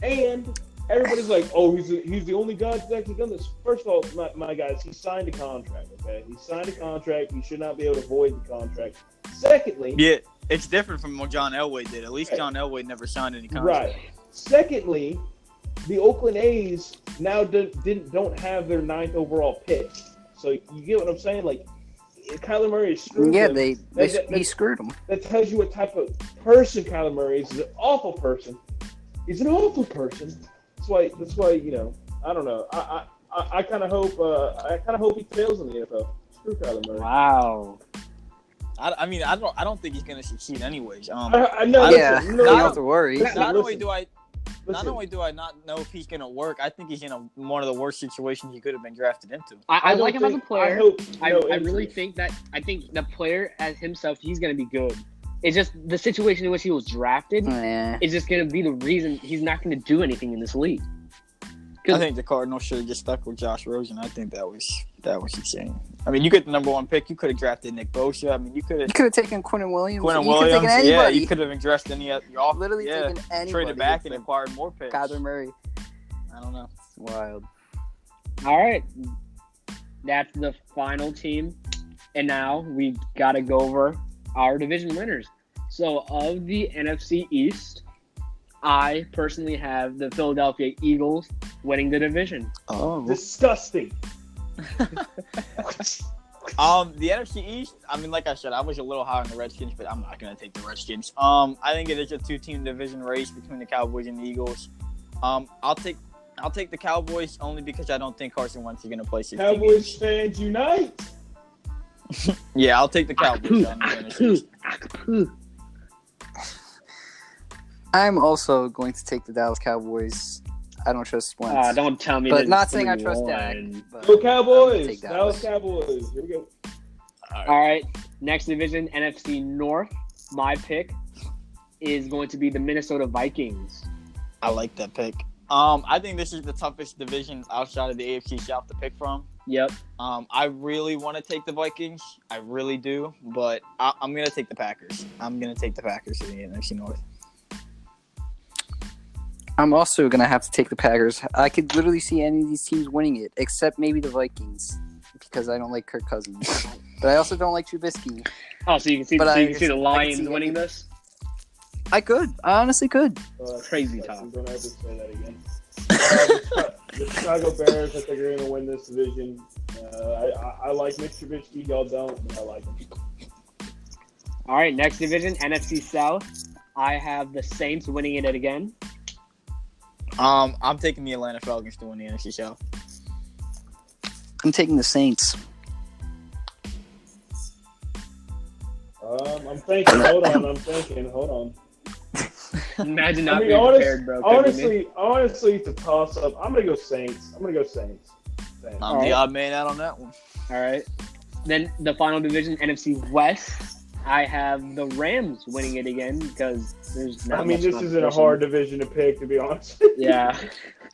and everybody's like, "Oh, he's the only guy that's actually done this." First of all, my guys, he signed a contract. Okay, he signed a contract. He should not be able to void the contract. Secondly, yeah, it's different from what John Elway did. At least John Elway never signed any contract. Right. Secondly, the Oakland A's now don't have their 9th overall pick. So you get what I'm saying? Like, Kyler Murray is screwed. Yeah, he screwed him. That tells you what type of person Kyler Murray is. He's an awful person. He's an awful person. That's why I don't know. I kind of hope he fails in the NFL. Screw Kyler Murray. Wow. I don't think he's going to succeed anyways. I know. Yeah, you don't have to worry. Not only do I not know if he's going to work, I think he's in one of the worst situations he could have been drafted into. I like him as a player. I really think the player as himself, he's going to be good. It's just the situation in which he was drafted is just going to be the reason he's not going to do anything in this league. I think the Cardinals should have just stuck with Josh Rosen. I think that was insane. You get the number 1 pick. You could have drafted Nick Bosa. You could have taken Quentin Williams. You could have taken anybody. You could have addressed any of your literally taken anybody. Traded back and acquired more picks. Kyler Murray. I don't know. It's wild. All right, that's the final team, and now we got to go over our division winners. So of the NFC East, I personally have the Philadelphia Eagles winning the division. Oh, disgusting. The NFC East, I mean, like I said, I was a little high on the Redskins, but I'm not going to take the Redskins. I think it is a two-team division race between the Cowboys and the Eagles. I'll take the Cowboys only because I don't think Carson Wentz is going to play 16 Cowboys games. fans unite. Yeah, I'll take the Cowboys. on the NFC East. I'm also going to take the Dallas Cowboys. I don't trust Wentz. Don't tell me. But not saying I trust Dak. but Go I'm Cowboys. gonna take Dallas Cowboys. Here we go. All right. Next division, NFC North. My pick is going to be the Minnesota Vikings. I like that pick. I think this is the toughest division outside of the AFC South to pick from. Yep. I really want to take the Vikings. I really do. But I'm going to take the Packers. I'm going to take the Packers in the NFC North. I'm also going to have to take the Packers. I could literally see any of these teams winning it, except maybe the Vikings, because I don't like Kirk Cousins. But I also don't like Trubisky. Oh, so you can see, the Lions winning this? I could. I honestly could. Crazy talk. Don't ever say that again. The Chicago Bears, I think, are going to win this division. I like Mitch Trubisky. Y'all don't, but I like him. All right, next division, NFC South. I have the Saints winning it again. I'm taking the Atlanta Falcons to win the NFC South. I'm taking the Saints. I'm thinking. Hold on. Imagine not being prepared, bro. Honestly, it's a toss-up. I'm going to go Saints. Saints. I'm the odd man out on that one. All right. Then the final division, NFC West. I have the Rams winning it again because there's not much this isn't a hard division to pick, to be honest. Yeah.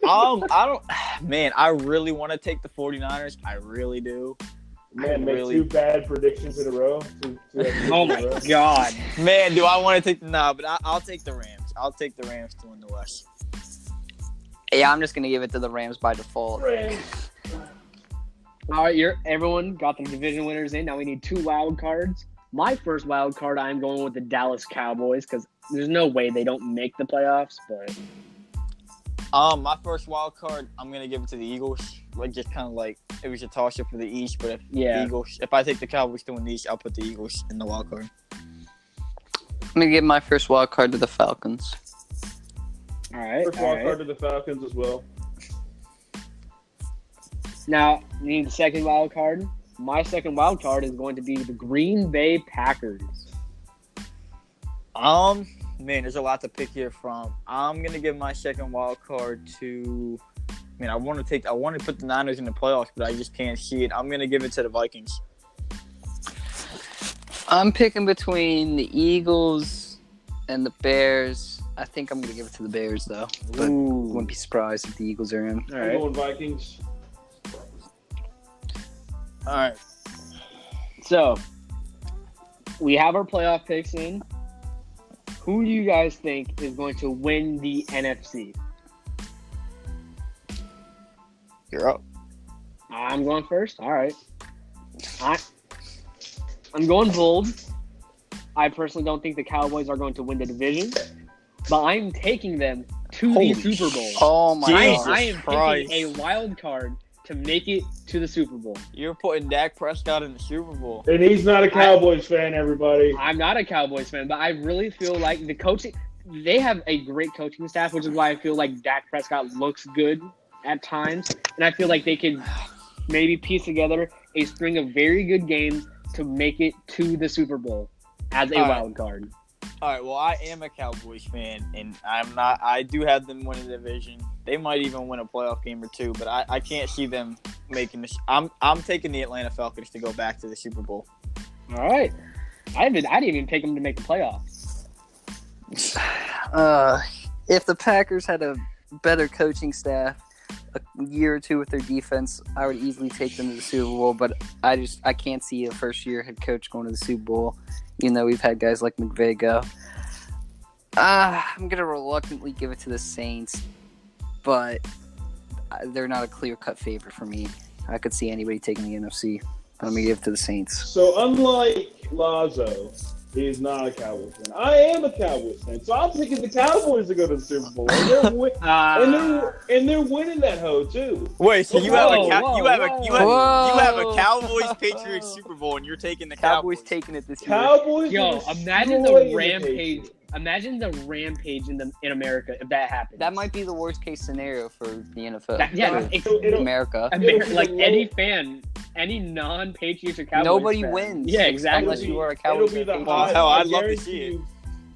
I really want to take the 49ers. I really do. Man, make two bad predictions in a row. Oh my God. Man, do I want to take but I'll take the Rams. I'll take the Rams to win the West. Yeah, I'm just going to give it to the Rams by default. Rams. All right, everyone got the division winners in. Now we need 2 wild cards. My first wild card, I'm going with the Dallas Cowboys because there's no way they don't make the playoffs. But my first wild card, I'm gonna give it to the Eagles. Like just kind of like it was a toss up for the East, but if I take the Cowboys to win the East, I'll put the Eagles in the wild card. I'm gonna give my first wild card to the Falcons. All right, first wild card to the Falcons as well. Now you need the second wild card. My second wild card is going to be the Green Bay Packers. Man, there's a lot to pick here from. I'm gonna give my second wild card to. I want to put the Niners in the playoffs, but I just can't see it. I'm gonna give it to the Vikings. I'm picking between the Eagles and the Bears. I think I'm gonna give it to the Bears though, but wouldn't be surprised if the Eagles are in. All I'm going Vikings. All right. So, we have our playoff picks in. Who do you guys think is going to win the NFC? You're up. I'm going first. All right. I'm going bold. I personally don't think the Cowboys are going to win the division, but I'm taking them to the Super Bowl. Oh my God! I am picking a wild card to make it to the Super Bowl. You're putting Dak Prescott in the Super Bowl. And he's not a Cowboys fan, everybody. I'm not a Cowboys fan, but I really feel like the coaching – they have a great coaching staff, which is why I feel like Dak Prescott looks good at times. And I feel like they could maybe piece together a string of very good games to make it to the Super Bowl as a wild card. All right, well, I am a Cowboys fan, and I do have them winning the division. They might even win a playoff game or two, but I can't see them making this. I'm taking the Atlanta Falcons to go back to the Super Bowl. All right. I didn't even pick them to make the playoffs. If the Packers had a better coaching staff, a year or two with their defense, I would easily take them to the Super Bowl, but I can't see a first-year head coach going to the Super Bowl, even though we've had guys like McVay go. I'm going to reluctantly give it to the Saints, but they're not a clear-cut favorite for me. I could see anybody taking the NFC. I'm going to give it to the Saints. So unlike Lazo, He's not a Cowboys fan. I am a Cowboys fan, so I'm picking the Cowboys to go to the Super Bowl, and they're winning that hoe too. Wait, so you have a Whoa. Cowboys Patriots Super Bowl, and you're taking the Cowboys taking it this year. Cowboys. Yo, are imagine destroying the rampage. Patriots. Imagine the rampage in America if that happens. That might be the worst case scenario for the NFL. America. Like any fan, any non-Patriots or Cowboys Nobody fan. wins. Yeah, exactly. Unless you are a Cowboys It'll be the fan. highest. hell, I'd I love to guarantee see it. you,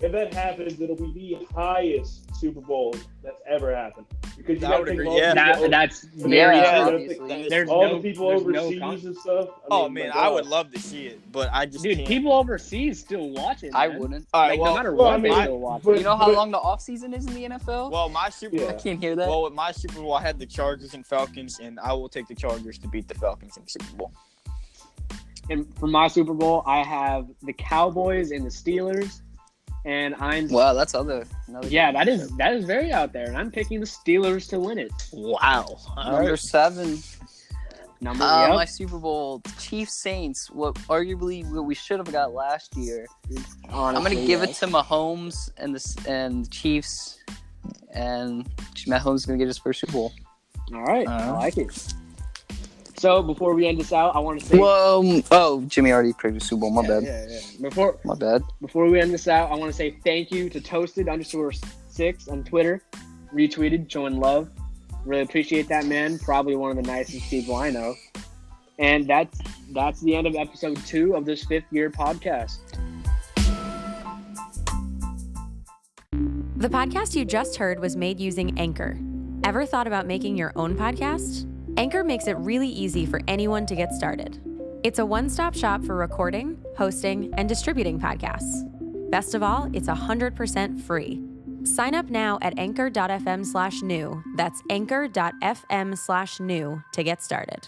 if that happens, it'll be the highest Super Bowl that's ever happened. Because you I gotta would think agree, of all yeah. the people- That's Yeah, very yeah, true. obviously. There's all no, the people there's no overseas con- and stuff. Oh mean, man, my I God. would love to see it, but I just Dude, can't. people overseas still watch it. I man. wouldn't. All right, Like, well, no matter well, what, I mean, they still watch but- it. You know how long the offseason is in the NFL? well, my Super Bowl. I can't hear that. Well, with my Super Bowl, I had the Chargers and Falcons, and I will take the Chargers to beat the Falcons in the Super Bowl. And for my Super Bowl, I have the Cowboys and the Steelers, and I'm Wow, that's another. yeah, that is very out there, and I'm picking the Steelers to win it. Wow. Number 7. Number My Super Bowl, Chiefs Saints. What arguably what we should have got last year. I'm gonna give it to Mahomes and the Chiefs, and Mahomes is gonna get his first Super Bowl. All right, I like it. So before we end this out, I want to say Jimmy already predicted Super Bowl. My bad. Yeah. My bad. Before we end this out, I want to say thank you to Toasted_6 on Twitter. Retweeted, showing love. Really appreciate that, man. Probably one of the nicest people I know. And that's the end of episode 2 of this 5th Gear podcast. The podcast you just heard was made using Anchor. Ever thought about making your own podcast? Anchor makes it really easy for anyone to get started. It's a one-stop shop for recording, hosting, and distributing podcasts. Best of all, it's 100% free. Sign up now at anchor.fm/new. That's anchor.fm/new to get started.